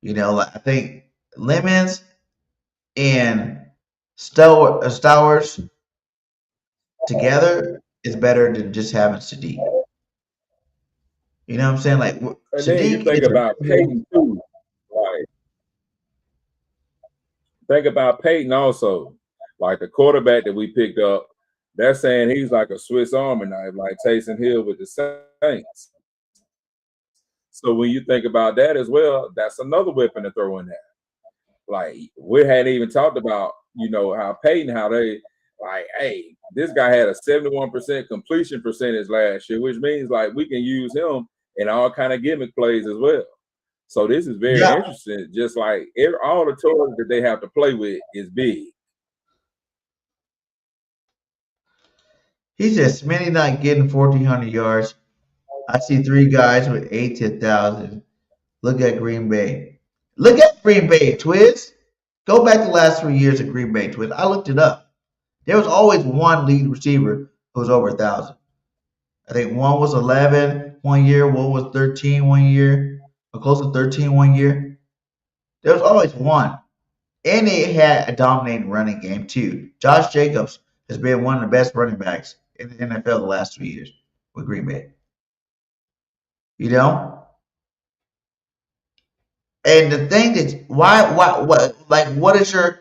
I think Lemons and Stowers together is better than just having Sadiq. You know what I'm saying? Like, and Sadiq then you think about Peyton too. Like, think about Peyton also. Like the quarterback that we picked up, they're saying he's like a Swiss Army knife, like Taysom Hill with the Saints. So when you think about that as well, that's another weapon to throw in there. Like, we hadn't even talked about, how Peyton, how they, like, hey, this guy had a 71% completion percentage last year, which means, like, we can use him in all kind of gimmick plays as well. So this is very interesting. Just like all the toys that they have to play with is big. He said Smitty not getting 1,400 yards. I see 3 guys with 8 to 1,000. Look at Green Bay. Look at Green Bay, Twiz. Go back the last 3 years of Green Bay, Twiz. I looked it up. There was always one lead receiver who was over 1,000. I think one was 11 one year, one was 13 one year, or close to 13 one year. There was always one. And they had a dominating running game, too. Josh Jacobs has been one of the best running backs in the NFL the last 3 years with Green Bay. And the thing is, what is your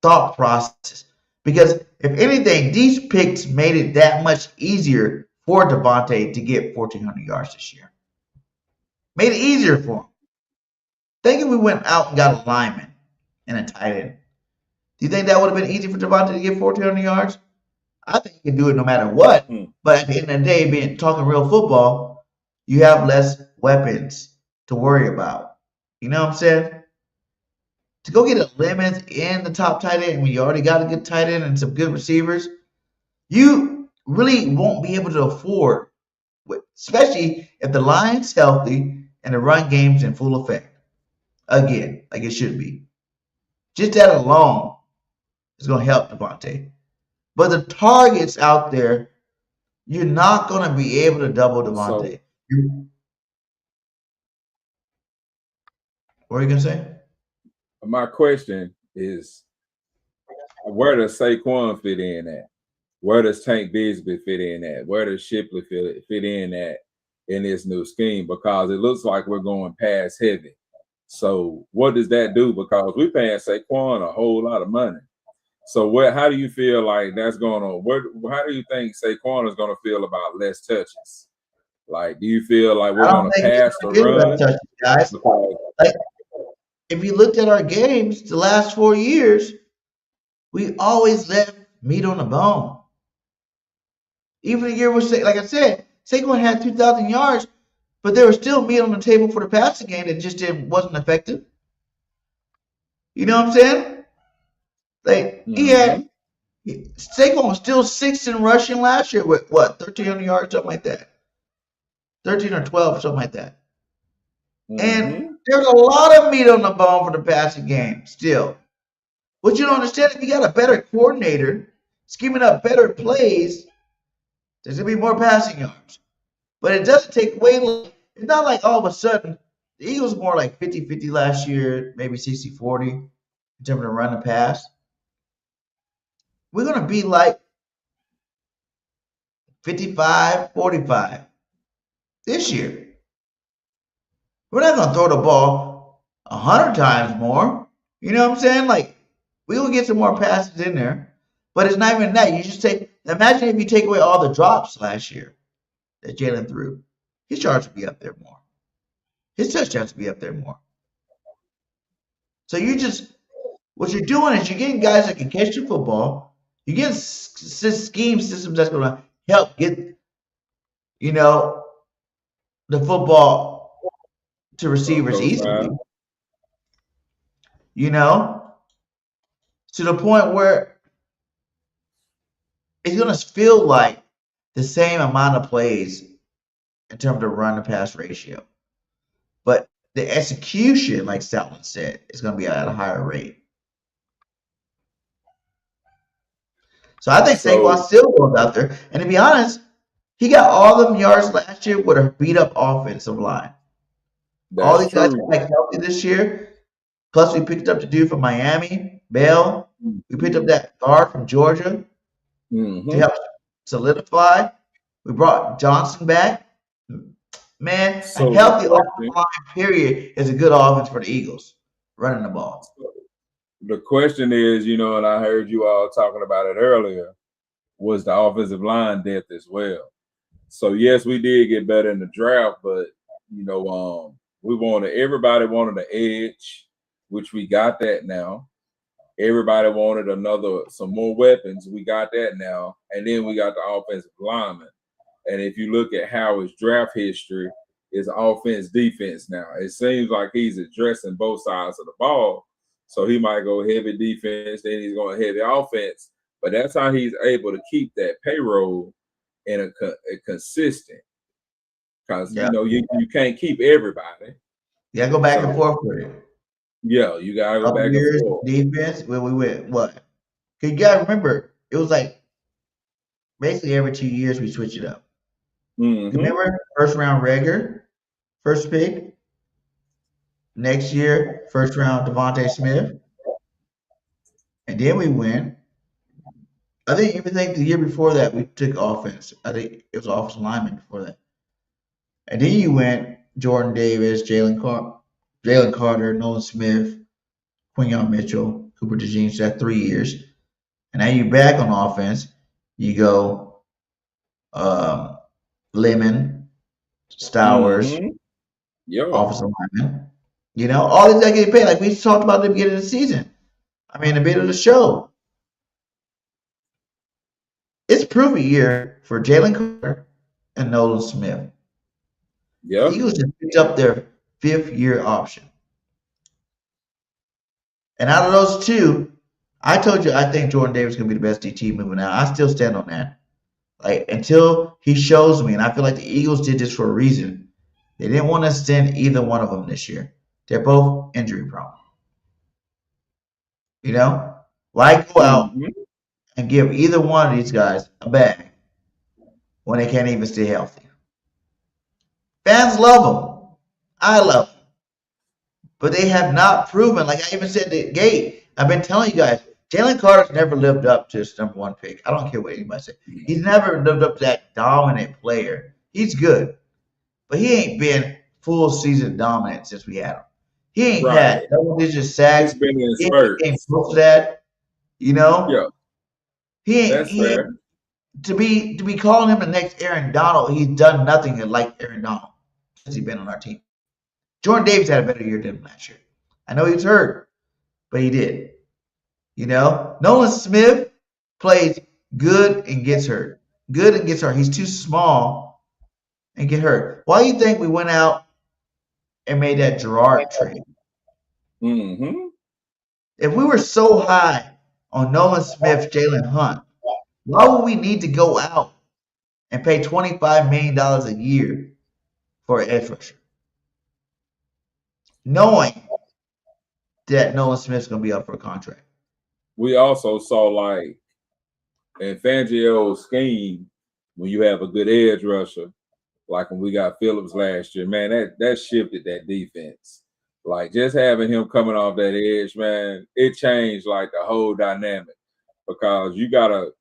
thought process? Because if anything, these picks made it that much easier for Devontae to get 1,400 yards this year. Made it easier for him. Think if we went out and got a lineman and a tight end. Do you think that would have been easy for Devontae to get 1,400 yards? I think he can do it no matter what. But at the end of the day, talking real football, you have less weapons to worry about. You know what I'm saying? To go get a Lemons in the top tight end when you already got a good tight end and some good receivers, you really won't be able to afford, especially if the line's healthy and the run game's in full effect. Again, like it should be. Just that alone is going to help Devontae. But the targets out there, you're not going to be able to double Devontae. What are you going to say? My question is, where does Saquon fit in at? Where does Tank Bigsby fit in at? Where does Shipley fit in at in this new scheme? Because it looks like we're going pass heavy. So what does that do? Because we're paying Saquon a whole lot of money. So how do you feel like that's going to? How do you think Saquon is going to feel about less touches? Like, do you feel like we're going to pass or run? Touches, guys. Like, if you looked at our games the last 4 years, we always left meat on the bone. Even the year was, like I said, Saquon had 2,000 yards, but there was still meat on the table for the passing game that just wasn't effective. You know what I'm saying? Like, Saquon was still 6th in rushing last year with, 1,300 yards, something like that. 13 or 12, something like that. And there's a lot of meat on the bone for the passing game still. What you don't understand, if you got a better coordinator scheming up better plays, there's going to be more passing yards. But it doesn't take away. It's not like all of a sudden, the Eagles were more like 50-50 last year, maybe 60-40 in terms of run and pass. We're going to be like 55-45 this year. We're not going to throw the ball 100 times more. You know what I'm saying? Like, we will get some more passes in there, but it's not even that. You just imagine if you take away all the drops last year that Jalen threw, his yards would be up there more. His touchdowns would be up there more. So what you're doing is you're getting guys that can catch the football. You're getting scheme systems that's going to help get, the football to receivers easily. To the point where it's going to feel like the same amount of plays in terms of run to pass ratio. But the execution, like Stoutland said, is going to be at a higher rate. So I think Saquon still goes out there. And to be honest, he got all them yards last year with a beat up offensive line. All these guys are like healthy this year. Plus, we picked up the dude from Miami, Bell. We picked up that guard from Georgia to help solidify. We brought Johnson back. Man, a healthy offensive line, period, is a good offense for the Eagles, running the ball. The question is, and I heard you all talking about it earlier, was the offensive line depth as well. So, yes, we did get better in the draft, but, everybody wanted an edge, which we got that now. Everybody wanted some more weapons. We got that now. And then we got the offensive lineman. And if you look at Howard's draft history, it's offense, defense now. It seems like he's addressing both sides of the ball. So he might go heavy defense, then he's going heavy offense. But that's how he's able to keep that payroll in a consistent. Because, you can't keep everybody. You got to go back and forth with it. Yeah, you got to go back and forth. Defense, when we went, what? Because you got to remember, it was like basically every 2 years we switch it up. Remember, first round Rager, first pick. Next year, first round Devontae Smith. And then we went. I think the year before that we took offense. I think it was offensive lineman before that. And then you went Jordan Davis, Jalen Carter, Nolan Smith, Quinyon Mitchell, Cooper DeJean. So that's 3 years. And now you're back on offense. You go Lemon, Stowers, offensive lineman. All these guys get paid. Like we talked about at the beginning of the season. I mean, the beginning of the show. It's prove a year for Jalen Carter and Nolan Smith. Yeah. The Eagles just picked up their 5th-year option. And out of those two, I told you I think Jordan Davis is going to be the best DT moving out. I still stand on that. Like, until he shows me, and I feel like the Eagles did this for a reason. They didn't want to send either one of them this year. They're both injury prone. Why go out and give either one of these guys a bag when they can't even stay healthy? Fans love them. I love them. But they have not proven, like I even said at the gate, I've been telling you guys, Jalen Carter's never lived up to his number 1 pick. I don't care what anybody says. He's never lived up to that dominant player. He's good. But he ain't been full season dominant since we had him. He ain't had double-digit sacks. He's been in He spurts. ain't close to that. Yeah. He ain't. That's fair. To be calling him the next Aaron Donald, he's done nothing like Aaron Donald since he's been on our team. Jordan Davis had a better year than him last year. I know he was hurt, but he did. Nolan Smith plays good and gets hurt. Good and gets hurt. He's too small and get hurt. Why do you think we went out and made that Gerard trade? If we were so high on Nolan Smith, Jalen Hunt, why would we need to go out and pay $25 million a year for an edge rusher? Knowing that Nolan Smith's going to be up for a contract. We also saw, like, in Fangio's scheme, when you have a good edge rusher, like when we got Phillips last year, man, that shifted that defense. Like, just having him coming off that edge, man, it changed, like, the whole dynamic. Because you got to,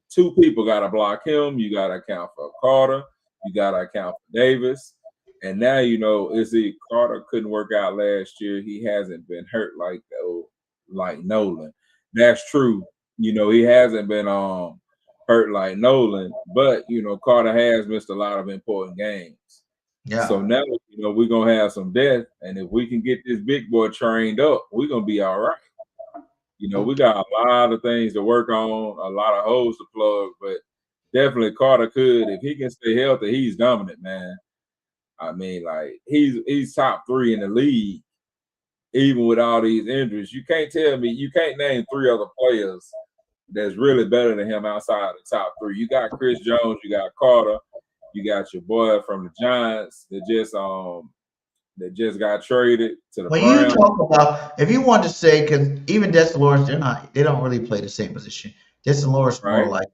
two people got to block him. You got to account for Carter. You got to account for Davis. And now, Izzy Carter couldn't work out last year. He hasn't been hurt like Nolan. That's true. He hasn't been hurt like Nolan, but Carter has missed a lot of important games. Yeah. So now, we're gonna have some depth, and if we can get this big boy trained up, we're gonna be all right. We got a lot of things to work on, a lot of holes to plug, but definitely Carter could, if he can stay healthy, he's dominant, man. I mean, like he's top 3 in the league, even with all these injuries. You can't name 3 other players that's really better than him outside the top 3. You got Chris Jones, you got Carter, you got your boy from the Giants that just got traded to the When Browns. you talk about, if you want to say, because even Destin Lawrence, they don't really play the same position. Destin Lawrence more like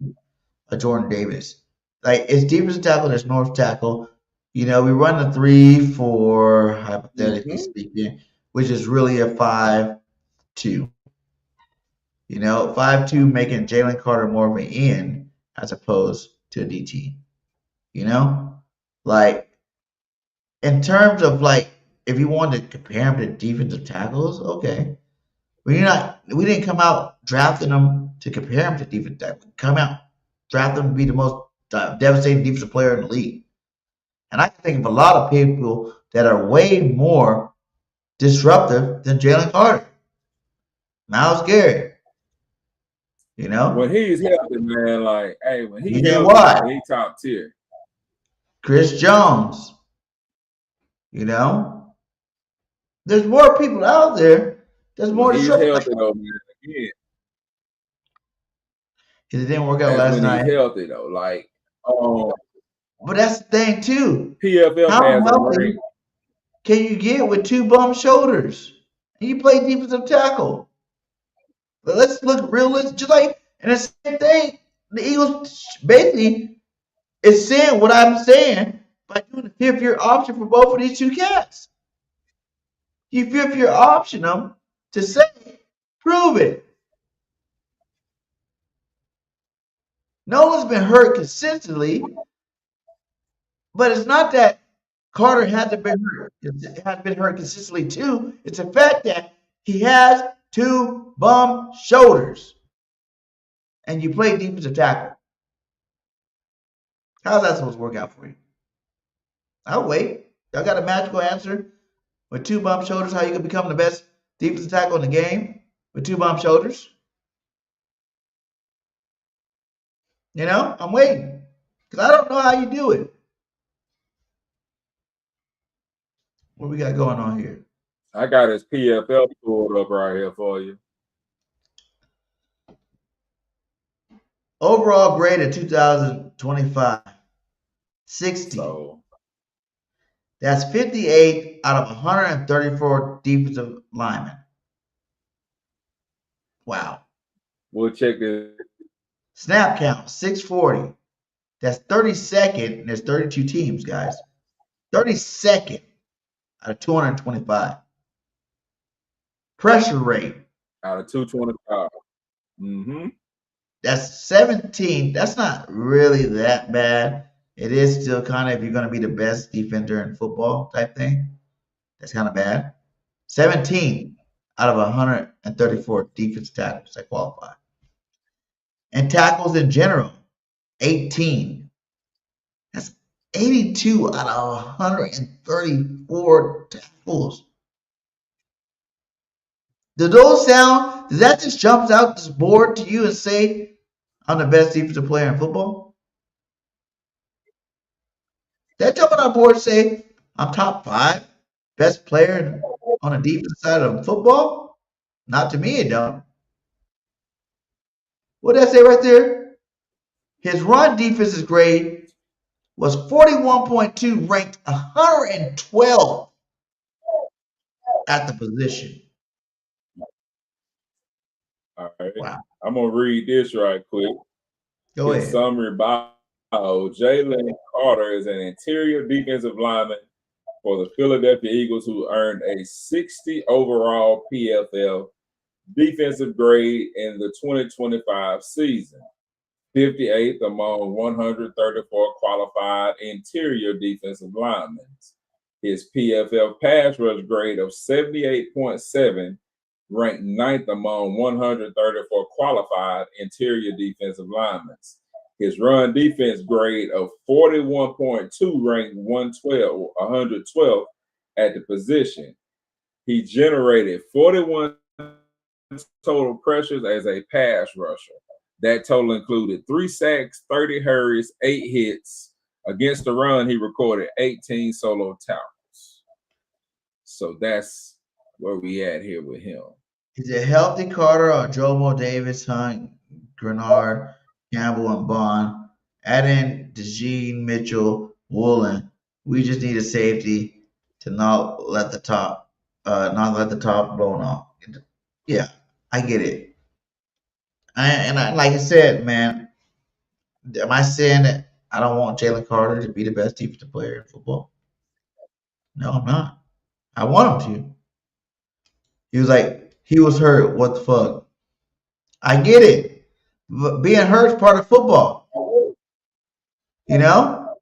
a Jordan Davis. Like it's defensive tackle, there's north tackle. We run the 3-4, hypothetically speaking, which is really a 5-2. 5-2 making Jalen Carter more of an end as opposed to a DT. Like in terms of like, if you wanted to compare him to defensive tackles, okay. We didn't come out drafting them to compare him to defensive tackles. Come out draft them to be the most devastating defensive player in the league. And I can think of a lot of people that are way more disruptive than Jalen Carter. Myles Garrett. When he's healthy, man, when he's healthy, he's top tier. Chris Jones. There's more people out there. There's more disruptive. He's healthy though, man. Again. It didn't work out last night. He's healthy though, but that's the thing too. PFL How has healthy a ring. Can you get with 2 bum shoulders? And you play defensive tackle. But let's look realistic. And the same thing, the Eagles basically is saying what I'm saying by doing the 5th-year option for both of these 2 cats. You 5th-year option them to say, prove it. Nolan's been hurt consistently, but it's not that Carter hasn't been hurt. It has been hurt consistently too. It's the fact that he has 2 bum shoulders, and you play defensive tackle. How's that supposed to work out for you? I'll wait. Y'all got a magical answer with 2 bum shoulders? How you can become the best defensive tackle in the game with 2 bum shoulders? I'm waiting because I don't know how you do it. What we got going on here? I got his PFL pulled up right here for you. Overall grade of 2025, 60. So, that's 58 out of 134 defensive linemen. Wow. We'll check this. Snap count, 640. That's 32nd, and there's 32 teams, guys. 32nd out of 225. Pressure rate. Out of 225. Mm-hmm. That's 17. That's not really that bad. It is still kind of, if you're going to be the best defender in football type thing, that's kind of bad. 17 out of 134 defensive tackles that qualify. And tackles in general, 18. That's 82 out of 134 tackles. Does that just jump out this board to you and say, I'm the best defensive player in football? That jump on our board and say, I'm top 5, best player on the defensive side of football? Not to me, it don't. What did I say right there? His run defense's grade was 41.2, ranked 112 at the position. All right. Wow. I'm going to read this right quick. Go ahead. Summary bio. Jalen Carter is an interior defensive lineman for the Philadelphia Eagles who earned a 60 overall PFL defensive grade in the 2025 season, 58th among 134 qualified interior defensive linemen. His PFF pass rush grade of 78.7 ranked 9th among 134 qualified interior defensive linemen. His run defense grade of 41.2 ranked 112 at the position. He generated 41 total pressures as a pass rusher. That total included 3 sacks, 30 hurries, 8 hits. Against the run, he recorded 18 solo tackles. So that's where we at here with him. Is it healthy Carter or Jomo Davis, Hunt, Greenard, Campbell, and Bond? Add in DeJean, Mitchell, Woolen. We just need a safety to not let the top blown off. Yeah, I get it. Like I said, man, am I saying that I don't want Jalen Carter to be the best defensive player in football? No, I'm not. I want him to. He was hurt. What the fuck? I get it. But being hurt is part of football. You know?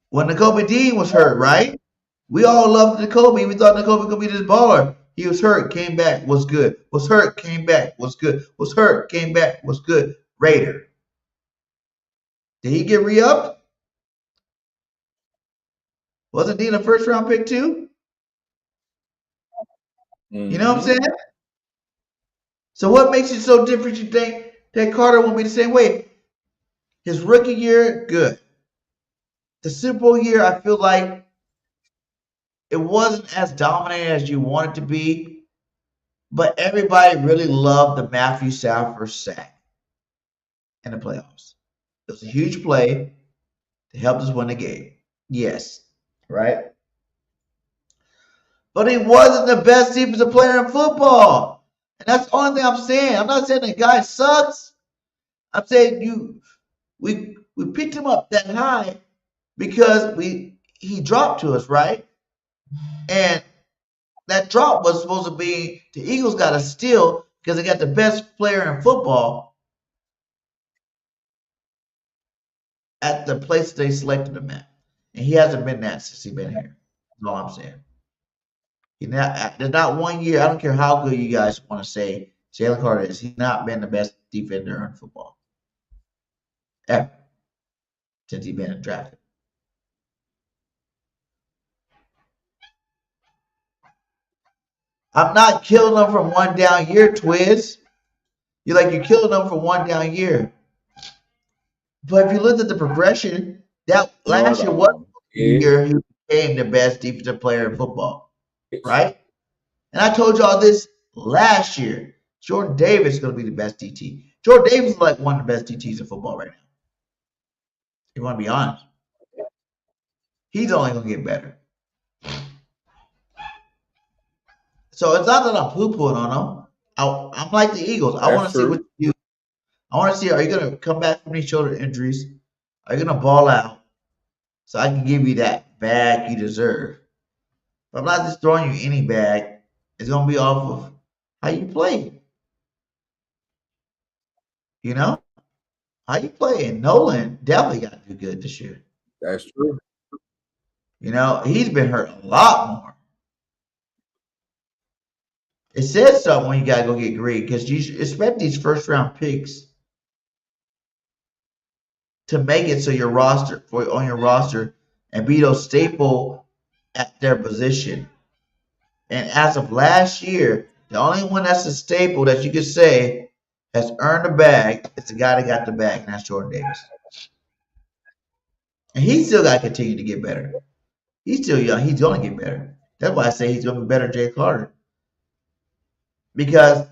When Nakobe Dean was hurt, right? We all loved Nakobe. We thought Nakobe could be this baller. He was hurt, came back, was good. Was hurt, came back, was good. Was hurt, came back, was good. Raider. Did he get re-upped? Wasn't Dean a first-round pick too? Mm-hmm. You know what I'm saying? So what makes it so different? You think that Carter won't be the same way? His rookie year, good. The Super Bowl year, I feel like it wasn't as dominant as you want it to be, but everybody really loved the Matthew Stafford sack in the playoffs. It was a huge play to help us win the game. Yes, right? But he wasn't the best defensive player in football. And that's the only thing I'm saying. I'm not saying the guy sucks. I'm saying we picked him up that high because he dropped to us, right? And that drop was supposed to be the Eagles got a steal because they got the best player in football at the place they selected him at. And he hasn't been that since he's been here. That's all I'm saying. There's not one year, I don't care how good you guys want to say Jalen Carter is, he's not been the best defender in football. Ever. Since he's been drafted. I'm not killing them from one down year, Twiz. You're killing them from one down year. But if you look at the progression, that last year was the year he became the best defensive player in football. Right? And I told y'all this last year. Jordan Davis is going to be the best DT. Jordan Davis is like one of the best DTs in football right now. You want to be honest. He's only going to get better. So it's not that I'm poo-pooing on them. I'm like the Eagles. I want to see what you do. I want to see, are you going to come back from these shoulder injuries? Are you going to ball out so I can give you that bag you deserve? But I'm not just throwing you any bag. It's going to be off of how you play. You know? How you play. And Nolan definitely got to do good this year. That's true. You know, he's been hurt a lot more. It says something when you got to go get greedy because you expect these first-round picks to make it so your roster and be those staple at their position. And as of last year, the only one that's a staple that you could say has earned the bag is the guy that got the bag, and that's Jordan Davis. And he's still got to continue to get better. He's still young. He's going to get better. That's why I say he's going to be better than Jay Carter. Because,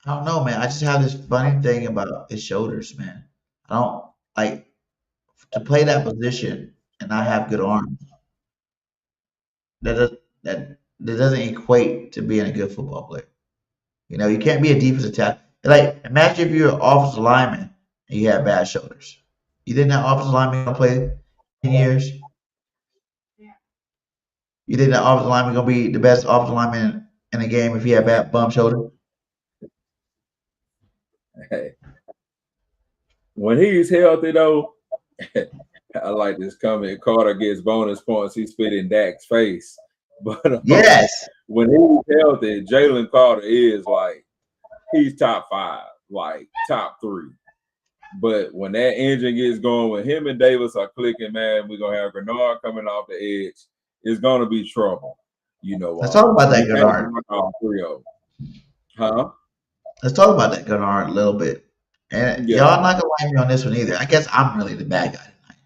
I don't know, man. I just have this funny thing about his shoulders, man. I don't like to play that position and not have good arms. That doesn't equate to being a good football player. You know, you can't be a defensive tackle. Like, imagine if you're an offensive lineman and you have bad shoulders. You think that offensive lineman gonna play 10 years? You think that offensive lineman gonna be the best offensive lineman in the game if he had bad bum shoulder? Hey. When he's healthy though, I like this comment. Carter gets bonus points. He spit in Dak's face. But Yes. when he's healthy, Jalen Carter is like, he's top 5, like top 3. But when that engine gets going, when him and Davis are clicking, man, we're going to have Greenard coming off the edge. It's going to be trouble. You know, let's talk about that Greenard. Huh? Let's talk about that Greenard a little bit. And y'all not gonna like me on this one either. I guess I'm really the bad guy tonight.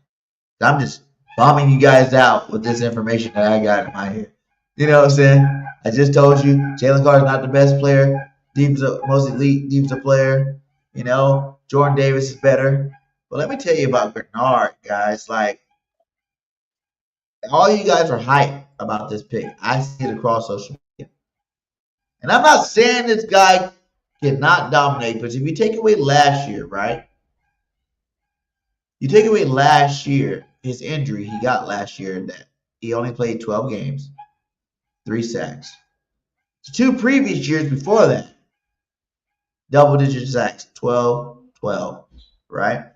I'm just bombing you guys out with this information that I got in my head. You know what I'm saying? I just told you Jalen Carter's not the best player, most elite defensive player. You know, Jordan Davis is better. But let me tell you about Greenard, guys. Like, all you guys are hyped about this pick. I see it across social media. And I'm not saying this guy cannot dominate, but if you take away last year, right? You take away last year, his injury he got last year, that he only played 12 games, 3 sacks. The 2 previous years before that, double-digit sacks, 12, right?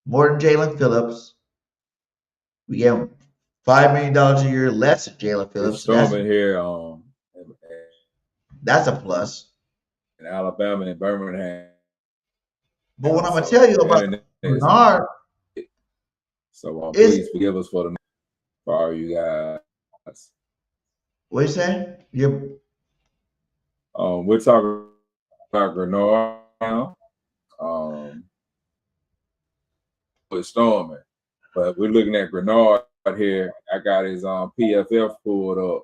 More than Jalen Phillips. We gave him $5 million a year less than Jalen Phillips. Storming here, that's a plus. In Alabama and Birmingham. But what I'm gonna tell you about Greenard, so please forgive us for all you guys. What you saying? We're talking about Greenard now. With Storming, but we're looking at Greenard here. I got his PFF pulled up.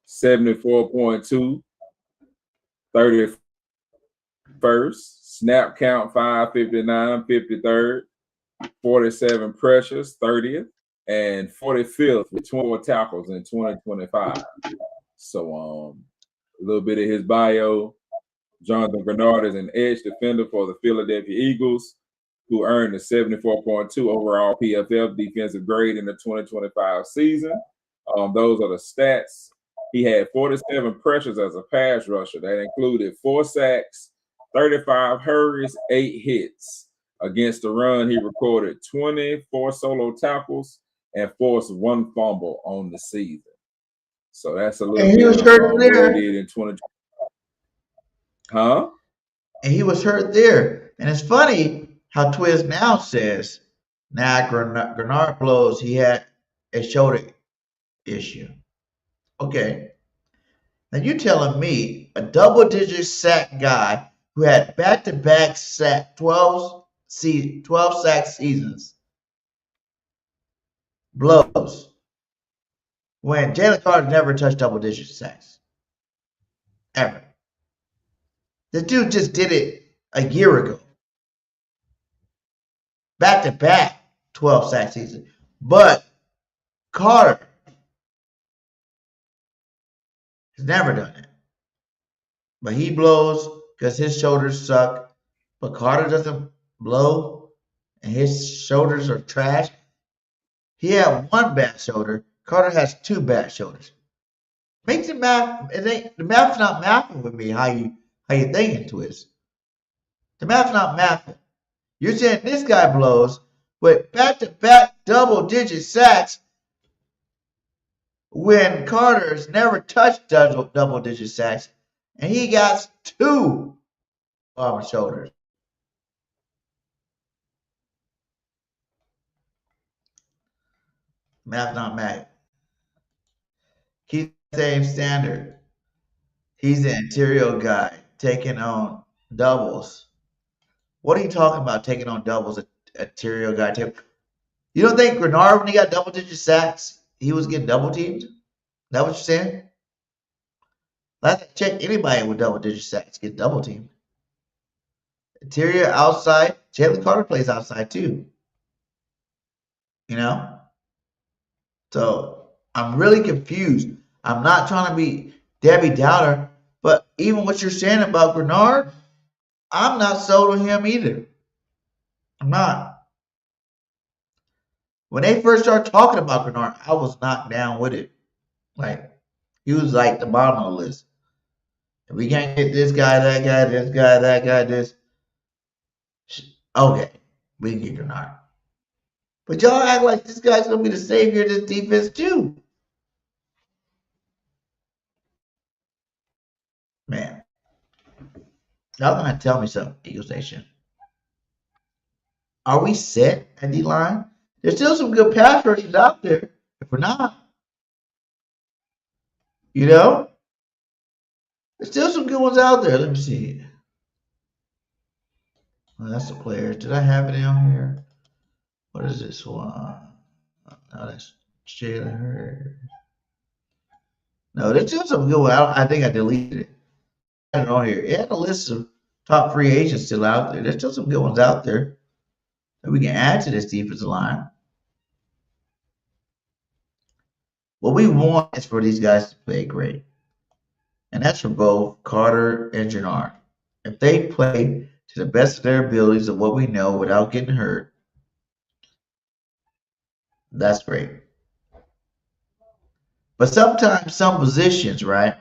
74.2, 31st, snap count 559, 53rd, 47 pressures, 30th, and 45th with 24 tackles in 2025. So a little bit of his bio. Jonathan Greenard is an edge defender for the Philadelphia Eagles, who earned a 74.2 overall PFF defensive grade in the 2025 season. Those are the stats. He had 47 pressures as a pass rusher. That included 4 sacks, 35 hurries, 8 hits. Against the run, he recorded 24 solo tackles and forced 1 fumble on the season. So that's a little bit of what he did in 2020. Huh? And he was hurt there. And it's funny how Twiz now says, now Greenard blows, he had a shoulder issue. Okay. Now you telling me a double-digit sack guy who had back-to-back 12 sack seasons blows when Jalen Carter never touched double-digit sacks. Ever. The dude just did it a year ago. Back-to-back 12 sack season. But Carter has never done it. But he blows because his shoulders suck. But Carter doesn't blow and his shoulders are trash. He had 1 bad shoulder. Carter has 2 bad shoulders. Makes the math, the math's not mathing with me how you thinking, Twiz. The math's not mathing. You're saying this guy blows with back-to-back double-digit sacks when Carter's never touched double-digit sacks, and he got 2 on his shoulders. Math not math. Keep the same standard. He's the interior guy taking on doubles. What are you talking about taking on doubles? Interior guy. You don't think Greenard, when he got double-digit sacks, he was getting double teamed? Is that what you're saying? Last I checked, anybody with double-digit sacks get double teamed. Interior, outside. Jalen Carter plays outside too. You know? So I'm really confused. I'm not trying to be Debbie Downer, but even what you're saying about Greenard, I'm not sold on him either. I'm not. When they first started talking about Greenard, I was not down with it. Like, he was like the bottom of the list. If we can't get this guy, that guy, this guy, that guy, this. Okay, we can get Greenard. But y'all act like this guy's going to be the savior of this defense, too. Man. Y'all going to tell me something, Eagles Nation. Are we set at D-line? There's still some good pass rushes out there. If we're not, there's still some good ones out there. Let me see. Well, that's the players. Did I have it down here? What is this one? No, that's Jalen Hurts. No, there's still some good ones. I think I deleted it. I had it on here. It had a list of top free agents still out there. There's still some good ones out there that we can add to this defensive line. What we want is for these guys to play great. And that's for both Carter and Greenard. If they play to the best of their abilities of what we know without getting hurt, that's great. But sometimes some positions, right,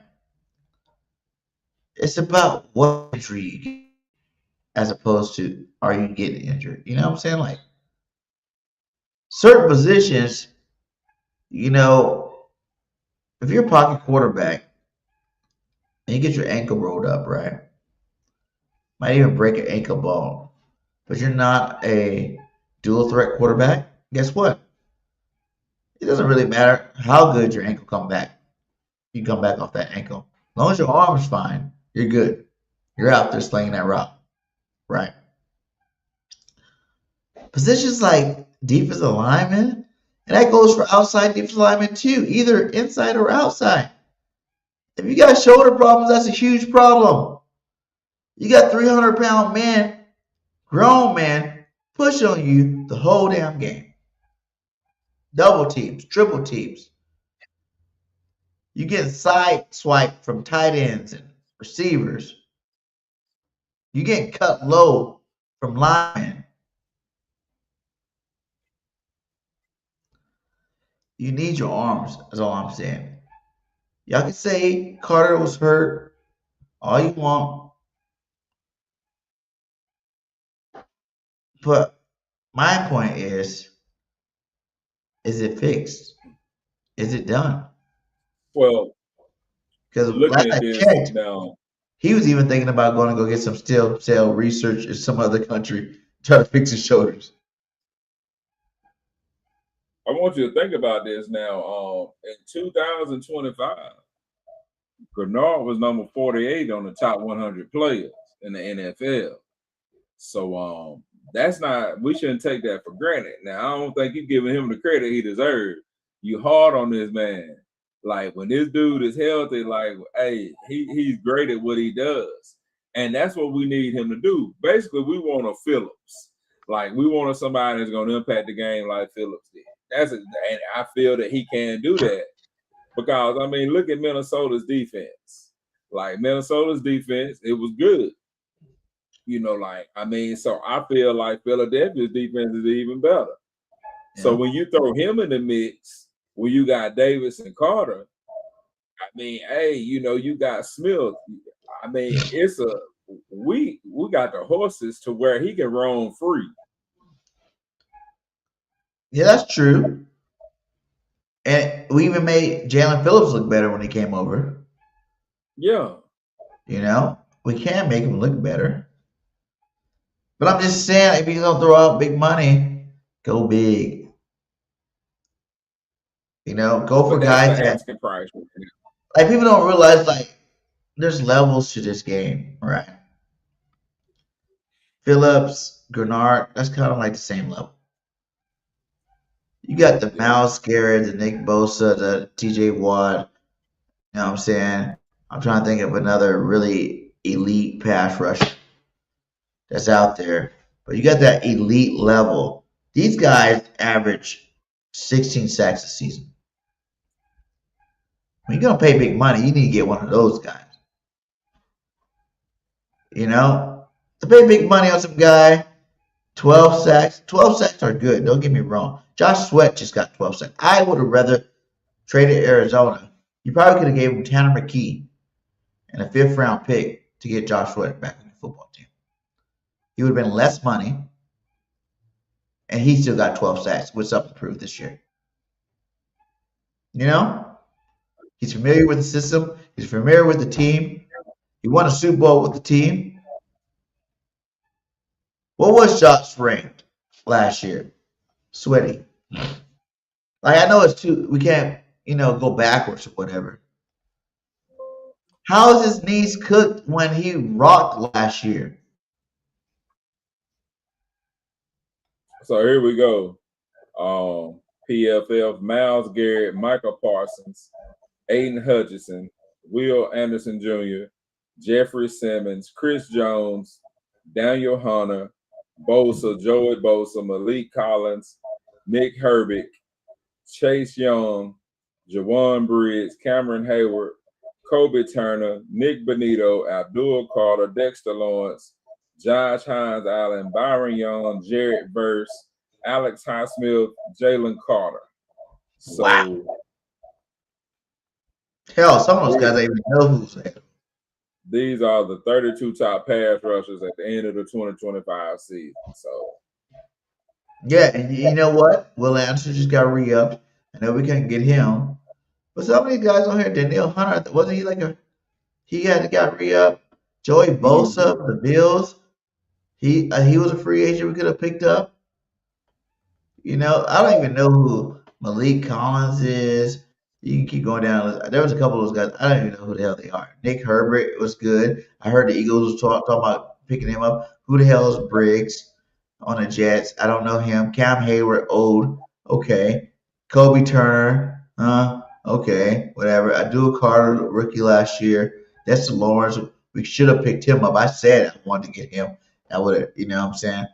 it's about what injury you get as opposed to are you getting injured. You know what I'm saying? Like certain positions, if you're a pocket quarterback and you get your ankle rolled up, right? Might even break an ankle bone, but you're not a dual threat quarterback. Guess what? It doesn't really matter how good your ankle come back. You come back off that ankle. As long as your arm's fine, you're good. You're out there slinging that rock, right? Positions like defensive lineman, and that goes for outside defensive lineman too, either inside or outside. If you got shoulder problems, that's a huge problem. You got 300-pound man, grown man, push on you the whole damn game. Double teams, triple teams. You get side swipe from tight ends and receivers. You get cut low from linemen. You need your arms, that's all I'm saying. Y'all can say Carter was hurt all you want. But my point is it fixed? Is it done? Well, because last I checked, now, he was even thinking about going to go get some stem cell research in some other country, try to fix his shoulders. I want you to think about this now. In 2025, Greenard was number 48 on the top 100 players in the NFL. So that's not, we shouldn't take that for granted. Now, I don't think you're giving him the credit he deserves. You hard on this man. Like when this dude is healthy, like, hey, he's great at what he does. And that's what we need him to do. Basically, we want a Phillips. Like we want somebody that's going to impact the game like Phillips did. And I feel that he can do that. Because, I mean, look at Minnesota's defense. Like Minnesota's defense, it was good. So I feel like Philadelphia's defense is even better. Yeah. So when you throw him in the mix, when you got Davis and Carter, I mean, hey, you got Smith. I mean, we got the horses to where he can roam free. Yeah, that's true. And we even made Jalen Phillips look better when he came over. Yeah. We can make him look better. But I'm just saying, if you're going to throw out big money, go big. Go for guys that, price. Like, people don't realize, like, there's levels to this game, right? Phillips, Greenard, that's kind of like the same level. You got the Myles Garrett, the Nick Bosa, the TJ Watt. You know what I'm saying? I'm trying to think of another really elite pass rusher that's out there. But you got that elite level. These guys average 16 sacks a season. When you're going to pay big money, you need to get one of those guys. To pay big money on some guy, 12 sacks. 12 sacks are good. Don't get me wrong. Josh Sweat just got 12 sacks. I would have rather traded Arizona. You probably could have gave him Tanner McKee and a 5th-round pick to get Josh Sweat back on the football team. He would have been less money. and he still got 12 sacks with something to prove this year. You know, he's familiar with the system. He's familiar with the team. He won a Super Bowl with the team. What was Josh ranked last year? Sweaty. Like, I know it's too, we can't, go backwards or whatever. How is his knees cooked when he rocked last year? So here we go. PFF, Myles Garrett, Michael Parsons, Aiden Hutchinson, Will Anderson Jr., Jeffrey Simmons, Chris Jones, Daniel Hunter, Bosa, Joey Bosa, Malik Collins, Nick Herbig, Chase Young, Jawan Briggs, Cameron Hayward, Kobe Turner, Nick Benito, Abdul Carter, Dexter Lawrence, Josh Hines Allen, Byron Young, Jared Verse, Alex Highsmith, Jalen Carter. So, wow. Hell, some of those guys I even know who's there. These are the 32 top pass rushers at the end of the 2025 season. So, yeah, and you know what? Will Anderson just got re-upped. I know we couldn't get him, but some of these guys on here, Daniel Hunter, wasn't he got re-upped? Joey Bosa, the Bills, he was a free agent we could have picked up. I don't even know who Malik Collins is. You can keep going down. There was a couple of those guys. I don't even know who the hell they are. Nick Herbert was good. I heard the Eagles was talking about picking him up. Who the hell is Briggs on the Jets? I don't know him. Cam Hayward, old. Okay. Kobe Turner. Okay. Whatever. Abdul Carter, rookie last year. That's the Lawrence. We should have picked him up. I said I wanted to get him. I would have, you know what I'm saying?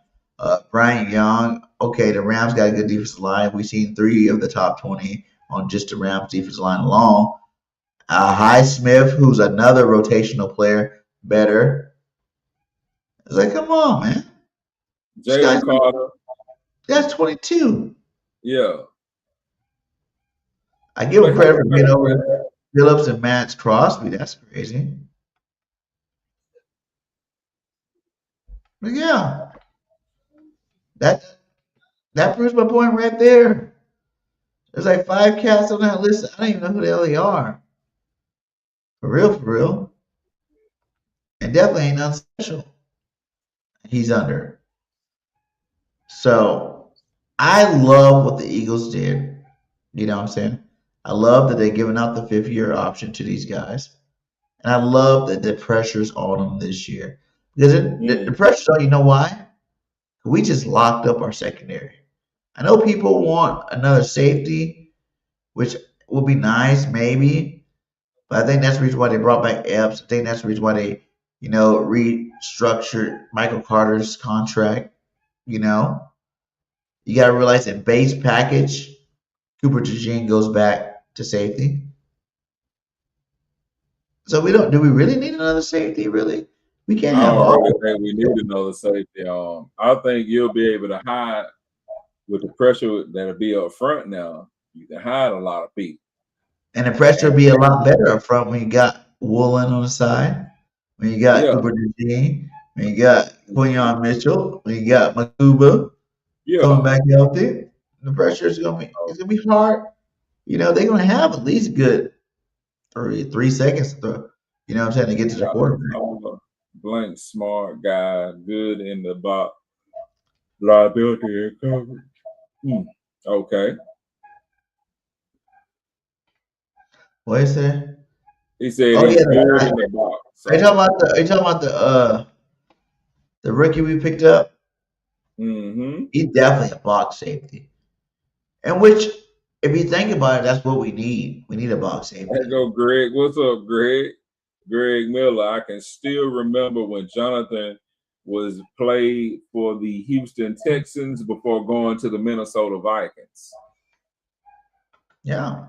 Brian Young. Okay, the Rams got a good defensive line. We've seen 3 of the top 20 on just the Rams defensive line alone. Highsmith, who's another rotational player, better. It's like, come on, man. Jalen Carter. That's 22. Yeah. I give him credit for being over Phillips and Matt Crosby. That's crazy. But yeah. That proves my point right there. There's like 5 cats on that list. I don't even know who the hell they are. For real. And definitely ain't nothing special. He's under. So I love what the Eagles did. You know what I'm saying? I love that they're giving out the 5th-year option to these guys. And I love that the pressure's on them this year. Because the pressure's on, you know why? We just locked up our secondary. I know people want another safety, which will be nice, maybe. But I think that's the reason why they brought back Epps. I think that's the reason why they, restructured Michael Carter's contract. You got to realize that base package, Cooper DeJean goes back to safety. So do we really need another safety, really? We can't have I don't really think we need another safety. I think you'll be able to hide with the pressure that'll be up front now. You can hide a lot of people. And the pressure will be a lot better up front when you got Woolen on the side, when you got Cooper DeJean, when you got Quinyon Mitchell, when you got Makuba coming back healthy. The pressure is gonna be hard. They're gonna have at least good 3 seconds to throw. You know what I'm saying, to get to the quarterback. Blank, smart guy, good in the box, liability and coverage. Okay. What is that? He said he's good in the box. So. Are you talking about the rookie we picked up? Mm-hmm. He's definitely a box safety. And which, if you think about it, that's what we need. We need a box safety. There go Greg. What's up, Greg? Greg Miller. I can still remember when Jonathan was played for the Houston Texans before going to the Minnesota Vikings. Yeah.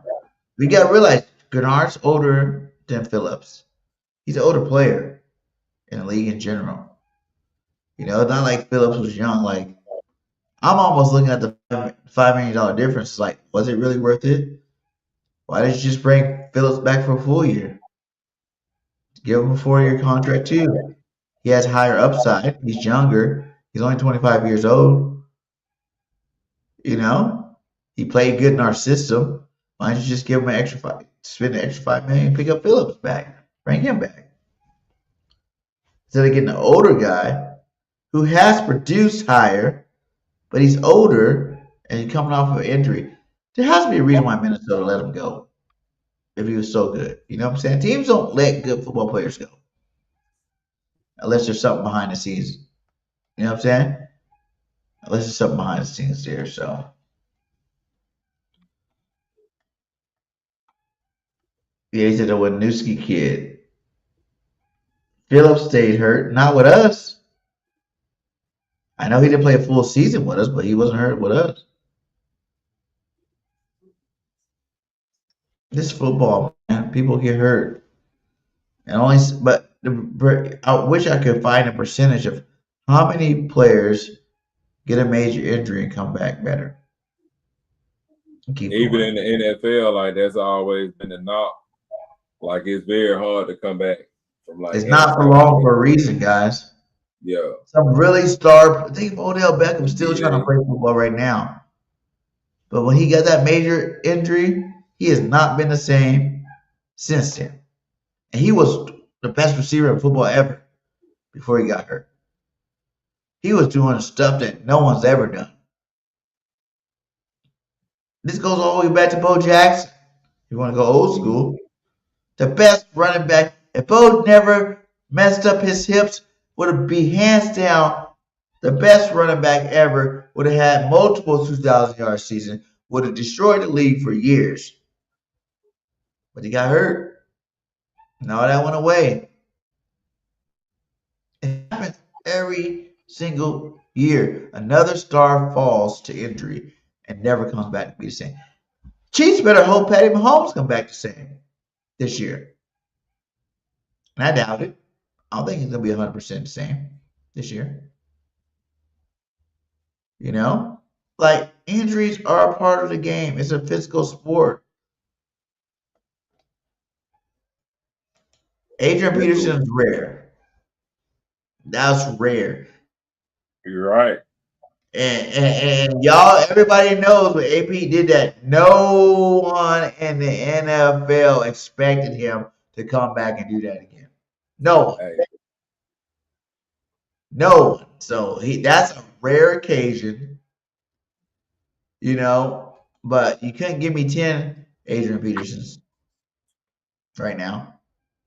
We got to realize Greenard's older than Phillips. He's an older player in the league in general. It's not like Phillips was young. Like, I'm almost looking at the $5 million difference. It's like, was it really worth it? Why did you just bring Phillips back for a full year? Give him a 4-year contract too. He has higher upside. He's younger. He's only 25 years old. You know, he played good in our system. Why don't you just give him spend an extra $5 million, pick up Phillips back, bring him back instead of getting an older guy who has produced higher, but he's older and he's coming off of an injury. There has to be a reason why Minnesota let him go if he was so good. You know what I'm saying? Teams don't let good football players go unless there's something behind the scenes. You know what I'm saying? Unless there's something behind the scenes there. So, yeah, he said the Winooski kid. Phillips stayed hurt, not with us. I know he didn't play a full season with us, but he wasn't hurt with us. This football, man, people get hurt, and I wish I could find a percentage of how many players get a major injury and come back better. Even in the NFL, like that's always been the knock. Like it's very hard to come back from like. It's not for long for a reason, guys. Yeah. Some really think of Odell Beckham still trying to play football right now. But when he got that major injury, he has not been the same since then. And he was the best receiver in football ever before he got hurt. He was doing stuff that no one's ever done. This goes all the way back to Bo Jackson. You want to go old school. The best running back. If Bo never messed up his hips, would be hands down the best running back ever. Would have had multiple 2,000-yard seasons. Would have destroyed the league for years. But he got hurt. And all that went away. It happens every single year. Another star falls to injury and never comes back to be the same. Chiefs better hope Patty Mahomes come back the same this year. And I doubt it. I don't think he's going to be 100% the same this year. You know? Like, injuries are a part of the game. It's a physical sport. Adrian Peterson is rare. That's rare. You're right. And y'all, everybody knows when AP did that. No one in the NFL expected him to come back and do that again. No one. Hey. No one. So that's a rare occasion. You know, but you couldn't give me 10 Adrian Petersons right now.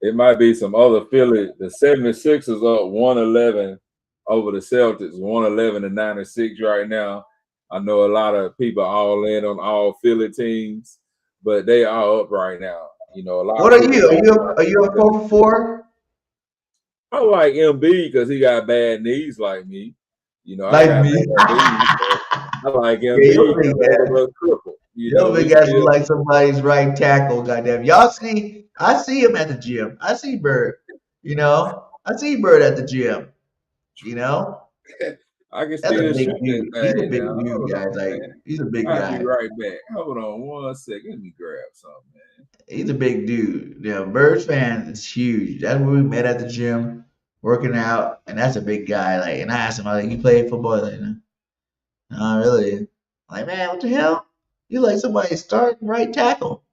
It might be some other Philly. The 76ers up 111 over the Celtics, 111-96 right now. I know a lot of people all in on all Philly teams, but they are up right now. You know, a lot. What are you? Are you a 4 for 4? I like MB because he got bad knees like me. You know, like I got me. I like MB. You big guys look like somebody's right tackle. Goddamn, y'all see? I see him at the gym. I see Bird. You know, I see Bird at the gym. You know, I can that's see a big dude. He's a big dude, guys. Like he's a big guy. I'll be right back. Hold on 1 second. Let me grab something, man. He's a big dude. Yeah, Bird's fan is huge. That's where we met at the gym, working out, and that's a big guy. Like, and I asked him, like, you play football? Like, no, really. I'm like, man, what the hell? You like somebody starting right tackle?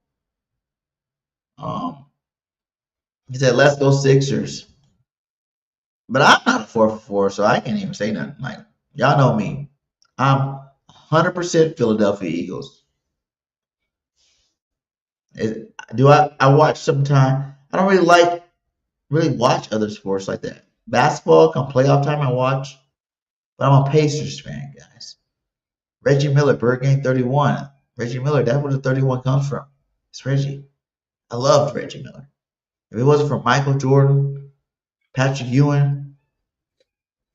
He said, let's go Sixers. But I'm not a 4 for 4, so I can't even say nothing. Like, y'all know me. I'm 100% Philadelphia Eagles. I watch sometime. I don't really watch other sports like that. Basketball, come playoff time, I watch. But I'm a Pacers fan, guys. Reggie Miller, Bird Game 31. Reggie Miller, that's where the 31 comes from. It's Reggie. I loved Reggie Miller. If it wasn't for Michael Jordan, Patrick Ewing,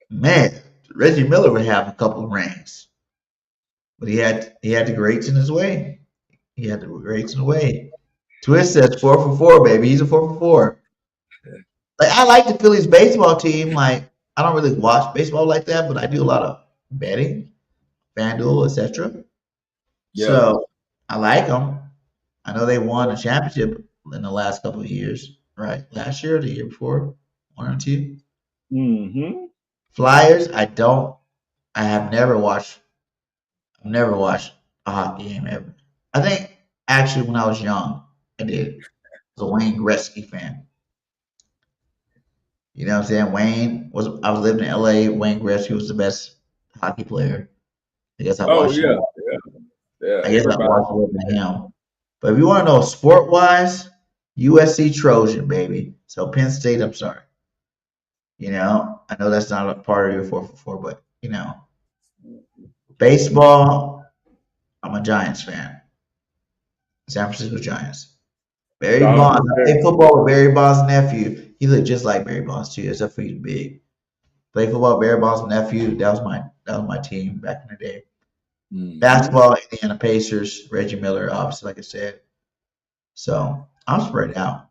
man, Reggie Miller would have a couple of rings. But he had the greats in his way. He had the greats in the way. Twist says 4 for 4, baby. He's a 4 for 4. Like, I like the Phillies baseball team. Like, I don't really watch baseball like that, but I do a lot of betting, FanDuel, etc. Yeah. So I like them. I know they won a championship in the last couple of years, right? Last year or the year before, 1 or 2. Mm-hmm. Flyers, I have never watched I've never watched a hockey game ever. I think actually when I was young, I did. I was a Wayne Gretzky fan. You know what I'm saying? I was living in LA. Wayne Gretzky was the best hockey player. I guess I Oh watched yeah, him. yeah. I guess I Everybody. watched a little bit of him. But if you want to know sport wise, USC Trojan, baby. So Penn State, I'm sorry. You know, I know that's not a part of your 4 for 4, but you know, baseball, I'm a Giants fan. San Francisco Giants. Barry Bonds. I played football with Barry Bonds' nephew. He looked just like Barry Bonds too, except for he's big. Played football with Barry Bonds' nephew. That was my team back in the day. Basketball, Indiana Pacers, Reggie Miller, obviously, like I said. So I'm spread out.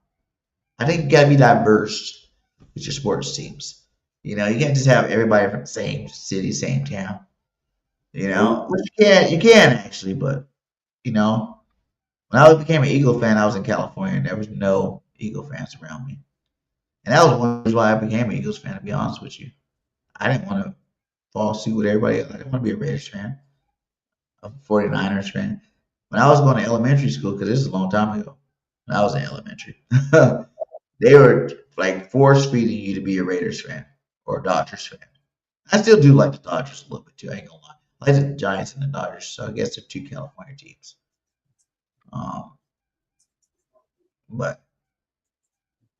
I think you gotta be diverse with your sports teams. You know, you can't just have everybody from the same city, same town. You know, which you can actually, but you know, when I became an Eagle fan, I was in California and there was no Eagle fans around me. And that was one reason why I became an Eagles fan, to be honest with you. I didn't want to fall suit with everybody else. I didn't want to be a Raiders fan, a 49ers fan. When I was going to elementary school, because this is a long time ago, when I was in elementary, they were like force feeding you to be a Raiders fan or a Dodgers fan. I still do like the Dodgers a little bit too, I ain't gonna lie. I like the Giants and the Dodgers, so I guess they're 2 California teams. But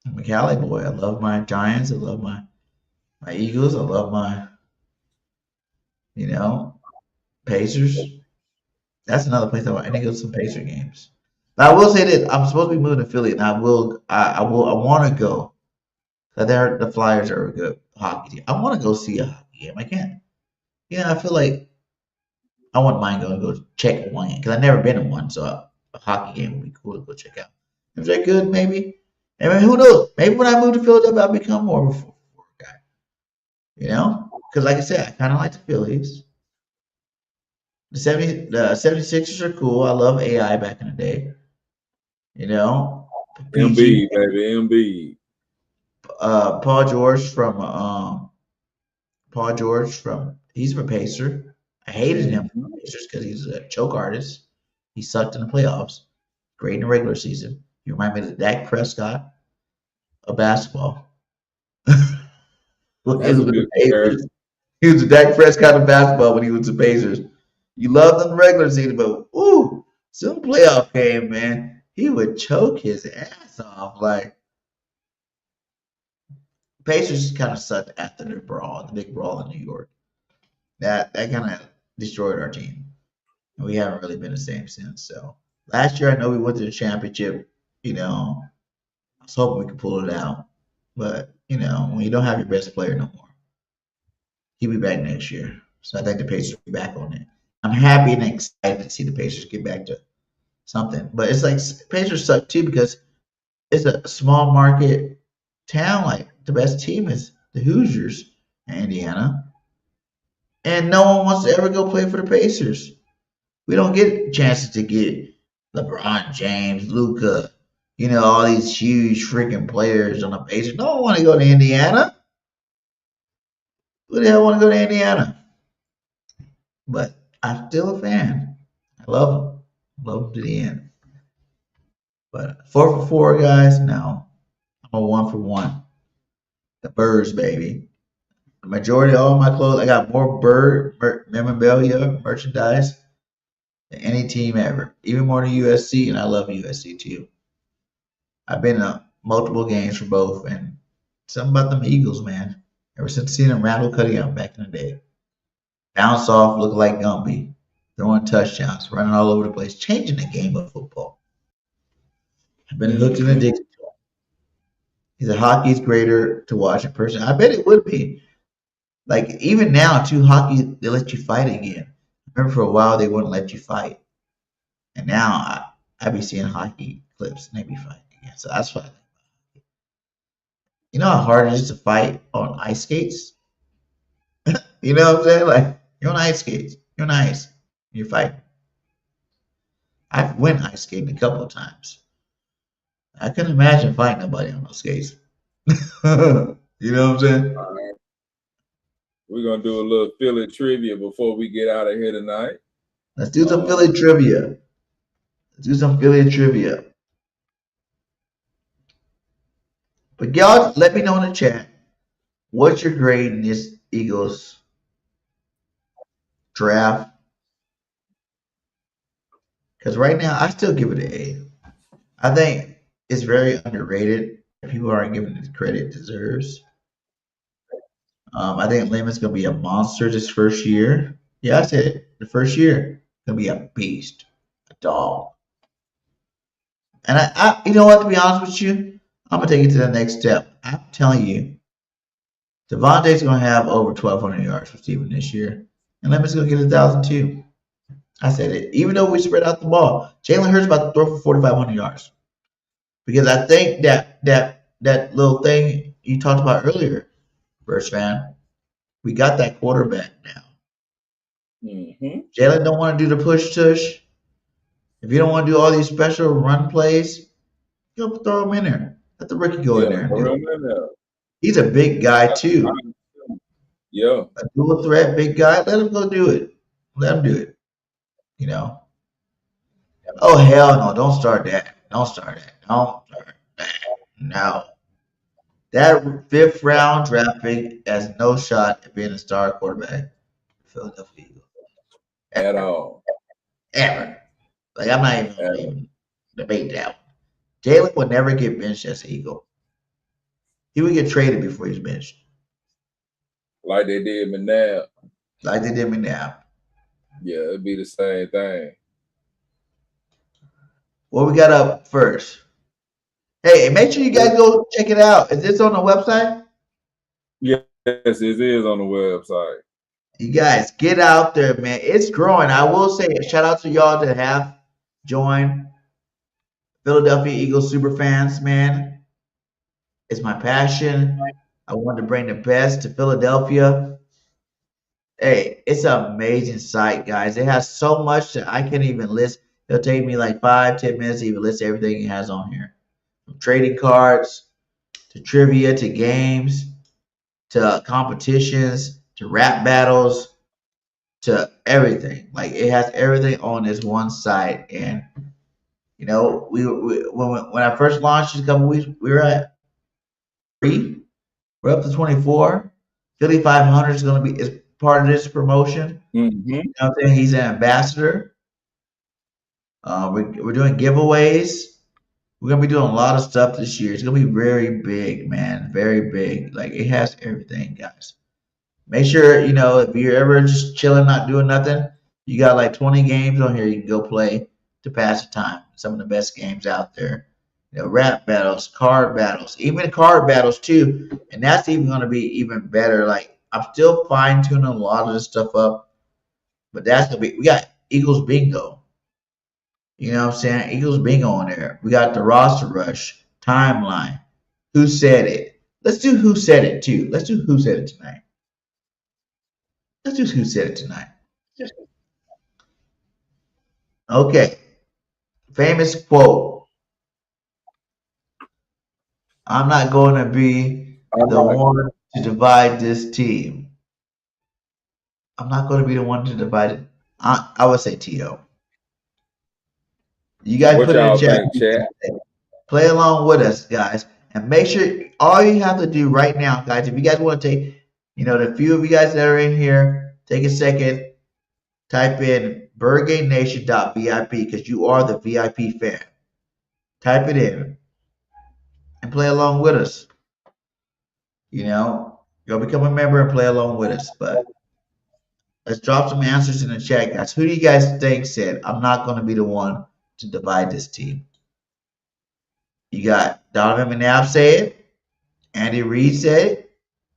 I'm a Cali boy. I love my Giants. I love my Eagles. I love my, you know, Pacers. That's another place I need to go to some Pacer games. But I will say this: I'm supposed to be moving to Philly, and I want to go. The Flyers are a good hockey team. I want to go see a hockey game. I can't. Yeah, I feel like I wouldn't mind going to go check one game because I've never been to one, so a hockey game would be cool to go check out. Is that good? Maybe. I mean, who knows? Maybe when I move to Philadelphia, I'll become more of a 4 guy. You know? Because like I said, I kind of like the Phillies. The 76ers are cool. I love AI back in the day. You know? MB, baby, MB. Paul George he's from Pacer. I hated him from Pacers because he's a choke artist. He sucked in the playoffs. Great in the regular season. You remind me of the Dak Prescott of basketball. He was the Dak Prescott of basketball when he was the Pacers. You loved him in the regular season, but some playoff game, man, he would choke his ass off. Like Pacers kind of sucked after the big brawl in New York. That kind of destroyed our team, and we haven't really been the same since. So last year, I know we went to the championship. You know, I was hoping we could pull it out, but you know, when you don't have your best player no more, he'll be back next year. So I think the Pacers will be back on it. I'm happy and excited to see the Pacers get back to something, but it's like Pacers suck too because it's a small market town. Like the best team is the Hoosiers in Indiana, and no one wants to ever go play for the Pacers. We don't get chances to get LeBron James, Luka, you know, all these huge freaking players on the Pacers. No one want to go to Indiana. Who the hell want to go to Indiana? But I'm still a fan. I love them. Love them to the end. But 4 for 4, guys, no. I'm a 1 for 1. The Birds, baby. The majority of all my clothes, I got more Bird memorabilia, merchandise than any team ever. Even more than USC, and I love USC too. I've been to multiple games for both, and something about them Eagles, man. Ever since seeing them Randall Cunningham back in the day. Bounce off, look like Gumby. Throwing touchdowns, running all over the place, changing the game of football. I've been hooked and addicted to him. He's a hockey's greater to watch in person. I bet it would be. Like, even now, too, hockey, they let you fight again. I remember for a while they wouldn't let you fight. And now I be seeing hockey clips and they be fighting again. So that's why. You know how hard it is to fight on ice skates? You know what I'm saying? Like, you're on ice skates. You're on ice. You're fighting. I've went ice skating a couple of times. I couldn't imagine fighting nobody on those skates. You know what I'm saying? All right. We're going to do a little Philly trivia before we get out of here tonight. Let's do some Philly trivia. Let's do some Philly trivia. But y'all, let me know in the chat what's your grade in this Eagles draft. Because right now, I still give it an A. I think it's very underrated. People aren't giving it the credit it deserves. I think Lemon's going to be a monster this first year. Yeah, I said it. The first year, going to be a beast, a dog. And I, you know what? To be honest with you, I'm going to take it to the next step. I'm telling you, Devontae's going to have over 1,200 yards receiving this year, and Lemon's going to get 1,000 too. I said it. Even though we spread out the ball, Jalen Hurts about to throw for 4,500 yards. Because I think that little thing you talked about earlier, First fan, we got that quarterback now. Jalen don't want to do the push tush. If you don't want to do all these special run plays, you'll throw him in there. Let the rookie go in there. He's a big guy too. Yeah. A dual threat big guy. Let him go do it. Let him do it. You know. Oh hell no! Don't start that. Don't start that. Don't start that. No. That 5th round draft pick has no shot at being a star quarterback for Philadelphia Eagles. At all. Ever. Like I'm not even gonna even debate that one. Jalen would never get benched as an Eagle. He would get traded before he's benched. Like they did McNabb. Like they did McNabb. Yeah, it'd be the same thing. What we got up first? Hey, make sure you guys go check it out. Is this on the website? Yes, it is on the website. You guys get out there, man. It's growing. I will say shout out to y'all that have joined Philadelphia Eagles super fans, man. It's my passion. I want to bring the best to Philadelphia. Hey, it's an amazing site, guys. It has so much that I can't even list. It'll take me like 5-10 minutes to even list everything it has on here. From trading cards to trivia to games to competitions to rap battles to everything. Like it has everything on this one site. And you know, when I first launched a couple weeks, we were at 3. We're up to 24. Philly 500 is going to be is part of this promotion. You know what I'm saying? He's an ambassador. We're doing giveaways. We're going to be doing a lot of stuff this year. It's going to be very big, man. Very big. Like, it has everything, guys. Make sure, you know, if you're ever just chilling, not doing nothing, you got like 20 games on here you can go play to pass the time. Some of the best games out there. You know, rap battles, card battles, even card battles too. And that's even going to be even better. Like, I'm still fine-tuning a lot of this stuff up. But that's going to be – we got Eagles Bingo. You know what I'm saying? Eagles Bingo on there. We got the roster rush, timeline, who said it. Let's do who said it too. Let's do who said it tonight. Let's do who said it tonight. Okay. Famous quote. I'm not going to be the one to divide this team. I'm not going to be the one to divide it. I would say T.O. You guys What put it in y'all chat. think, chat? Play along with us, guys. And make sure all you have to do right now, guys, if you guys want to take, you know, the few of you guys that are in here, take a second, type in birdgatenation.vip because you are the VIP fan. Type it in and play along with us. You know, you'll become a member and play along with us. But let's drop some answers in the chat, guys. Who do you guys think said, I'm not going to be the one to divide this team? You got Donovan McNabb say it, Andy Reid said it,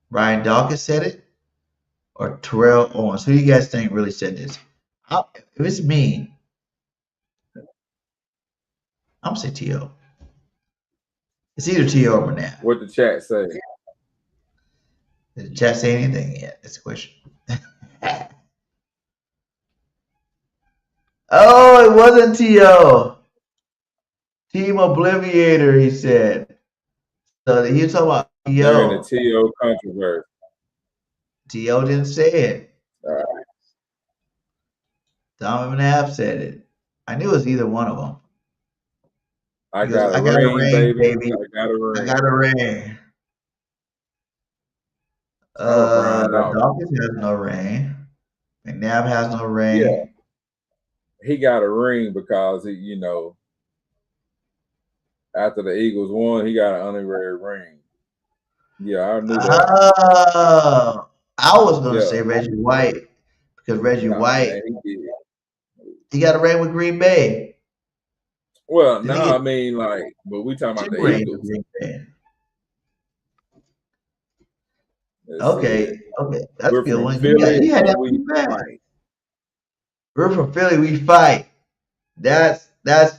Ryan Dawkins said it, or Terrell Owens. Who do you guys think really said this? If it's me, I'm going to say T.O. It's either T.O. or McNabb. What the chat say? Did the chat say anything yet? That's the question. Oh, it wasn't T.O. Team Obliviator, he said. So he was talking about T.O. They're in the T.O. controversy. T.O. didn't say it. All right. Donovan App said it. I knew it was either one of them. I He goes, got I a got a ring, ring, baby. baby. I got a I ring. got a ring. Oh, Brian Dawkins. Dawkins has no ring. McNabb has no ring. Yeah. He got a ring because he, after the Eagles won, he got an honorary ring. Yeah, I knew that. Oh, I was gonna say Reggie White because Reggie White Man, he got a ring with Green Bay. Well, no, I mean but we talking about the Eagles. Green Bay. Okay, that's a good one. He had that Green Bay. We're from Philly. We fight. That's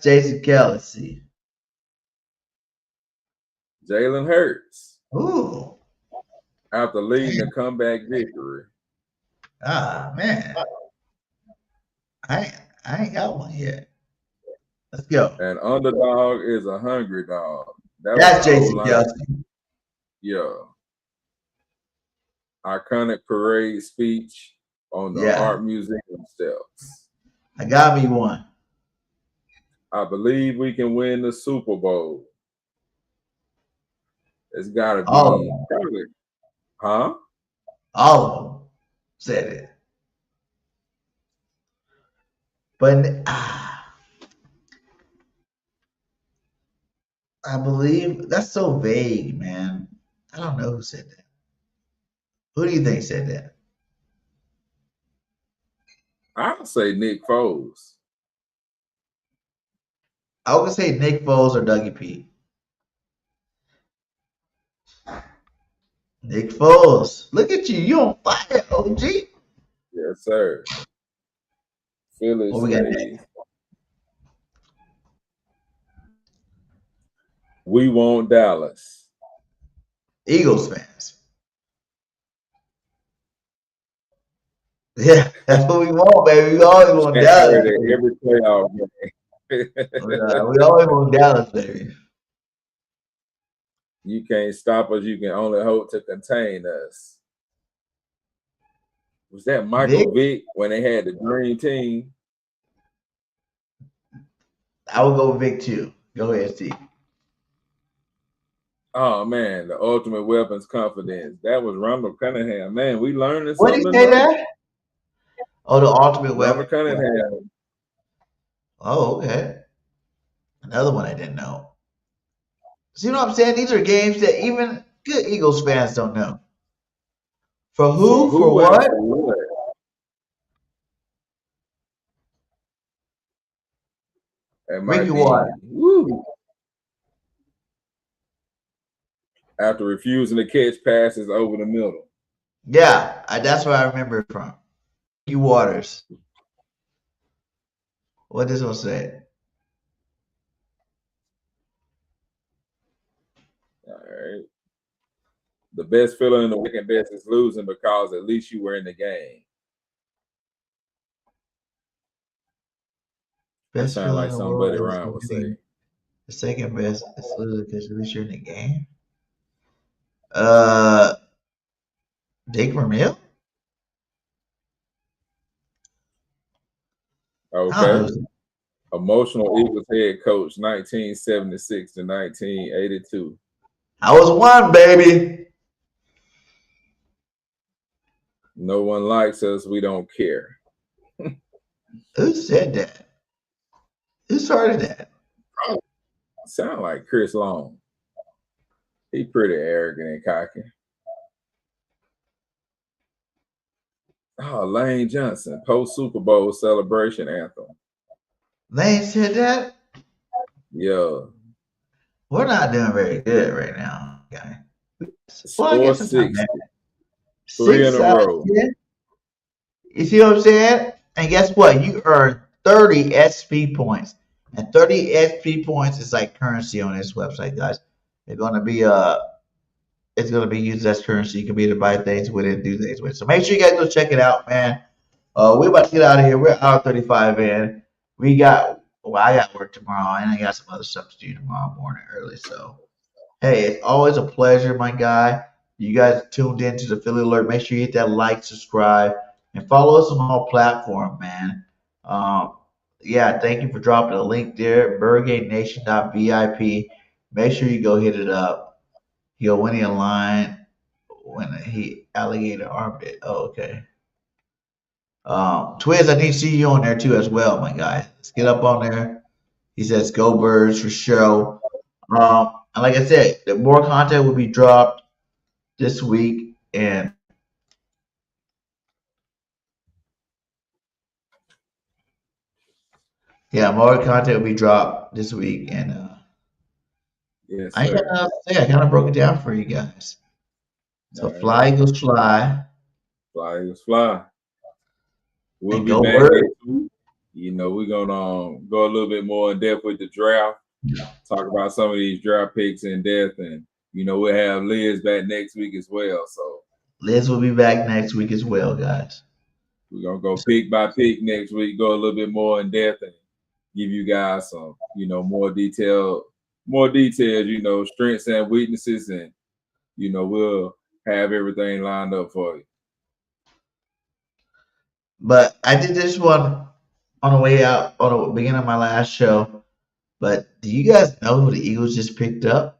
Jason Kelce. Jalen Hurts. Ooh. After leading the comeback victory. Ah, man. I ain't got one yet. Let's go. An underdog is a hungry dog. That's Jason Kelce. Yeah. Iconic parade speech on the Art Museum steps. I got me one. I believe we can win the Super Bowl. It's got to be probably, huh? All of them said it. But I believe that's so vague, man. I don't know who said that. Who do you think said that? I'll say Nick Foles. I was gonna say Nick Foles or Dougie P. Nick Foles. Look at you. You on fire, OG. Yes, sir. Philly says, we want Dallas. Eagles fans. Yeah, that's what we want, baby. We always want Dallas. Every playoff game. We always want Dallas, baby. You can't stop us. You can only hope to contain us. Was that Michael Vick when they had the Dream Team? I would go with Vic too. Go ahead, Steve. Oh man, the ultimate weapons confidence. That was Randall Cunningham. Man, we learned this. What did you say that? Oh, the ultimate weapon. Cunningham. Oh, okay. Another one I didn't know. See what I'm saying? These are games that even good Eagles fans don't know. For who? For what? Ricky Watt. After refusing to catch passes over the middle. Yeah, that's where I remember it from. Ricky Waters. What this one say? All right. The best feeling in the second best is losing because at least you were in the game. Best sound like somebody around would say. The second best is losing because at least you're in the game. Jake Vermeil? Okay. Emotional Eagles head coach, 1976 to 1982. I was one, baby. No one likes us. We don't care. Who said that? Who started that? Sound like Chris Long. He pretty arrogant and cocky. Oh, Lane Johnson, post Super Bowl celebration anthem. Lane said that? Yeah. We're not doing very good right now, guy. Score 60. 3 in a row. You see what I'm saying? And guess what? You earn 30 SP points. And 30 SP points is like currency on this website, guys. It's gonna be used as currency. You can be able to buy things with it, do things with it. So make sure you guys go check it out, man. We're about to get out of here. We're hour 35 in. I got work tomorrow, and I got some other stuff to do tomorrow morning early. So, hey, it's always a pleasure, my guy. You guys tuned in to the Philly Alert. Make sure you hit that like, subscribe, and follow us on all platforms, man. Yeah, thank you for dropping the link there. BurgateNation.vip. Make sure you go hit it up. He'll win in line when he alligator armed it. Oh, okay. Twiz, I need to see you on there too as well, my guy. Let's get up on there. He says, "Go Birds" for show. And like I said, the more content will be dropped this week, and yeah, more content will be dropped this week, and Yes, I sir. ain't got nothing to say. I kind of broke it down for you guys. So All right. fly, Eagles, fly. Fly, Eagles, fly. We'll And be go back Birds. next week. You know, we're gonna go a little bit more in depth with the draft. Talk about some of these draft picks in depth, and you know, we'll have Liz back next week as well. So Liz will be back next week as well, guys. we're gonna go pick by pick next week, go a little bit more in depth, and give you guys some, you know, more details, you know, strengths and weaknesses, and you know, we'll have everything lined up for you. But I did this one on the way out on the beginning of my last show. But do you guys know who the Eagles just picked up?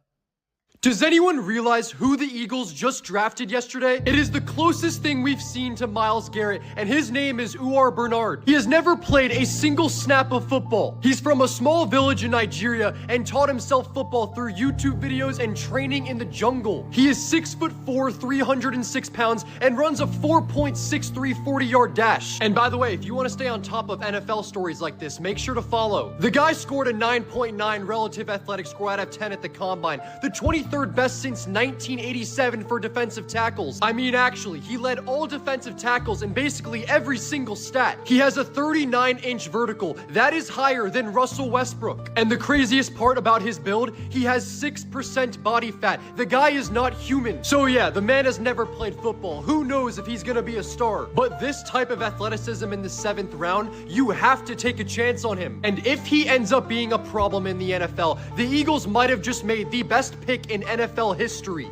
Does anyone realize who the Eagles just drafted yesterday? It is the closest thing we've seen to Myles Garrett, and his name is Uwar Bernard. He has never played a single snap of football. He's from a small village in Nigeria and taught himself football through YouTube videos and training in the jungle. He is 6'4", 306 pounds, and runs a 4.63 40-yard dash. And by the way, if you want to stay on top of NFL stories like this, make sure to follow. The guy scored a 9.9 relative athletic score out of 10 at the Combine, the 23rd best since 1987 for defensive tackles. I mean, actually, he led all defensive tackles in basically every single stat. He has a 39-inch vertical. That is higher than Russell Westbrook. And the craziest part about his build, he has 6% body fat. The guy is not human. So yeah, the man has never played football. Who knows if he's gonna be a star? But this type of athleticism in the 7th round, you have to take a chance on him. And if he ends up being a problem in the NFL, the Eagles might have just made the best pick in NFL history.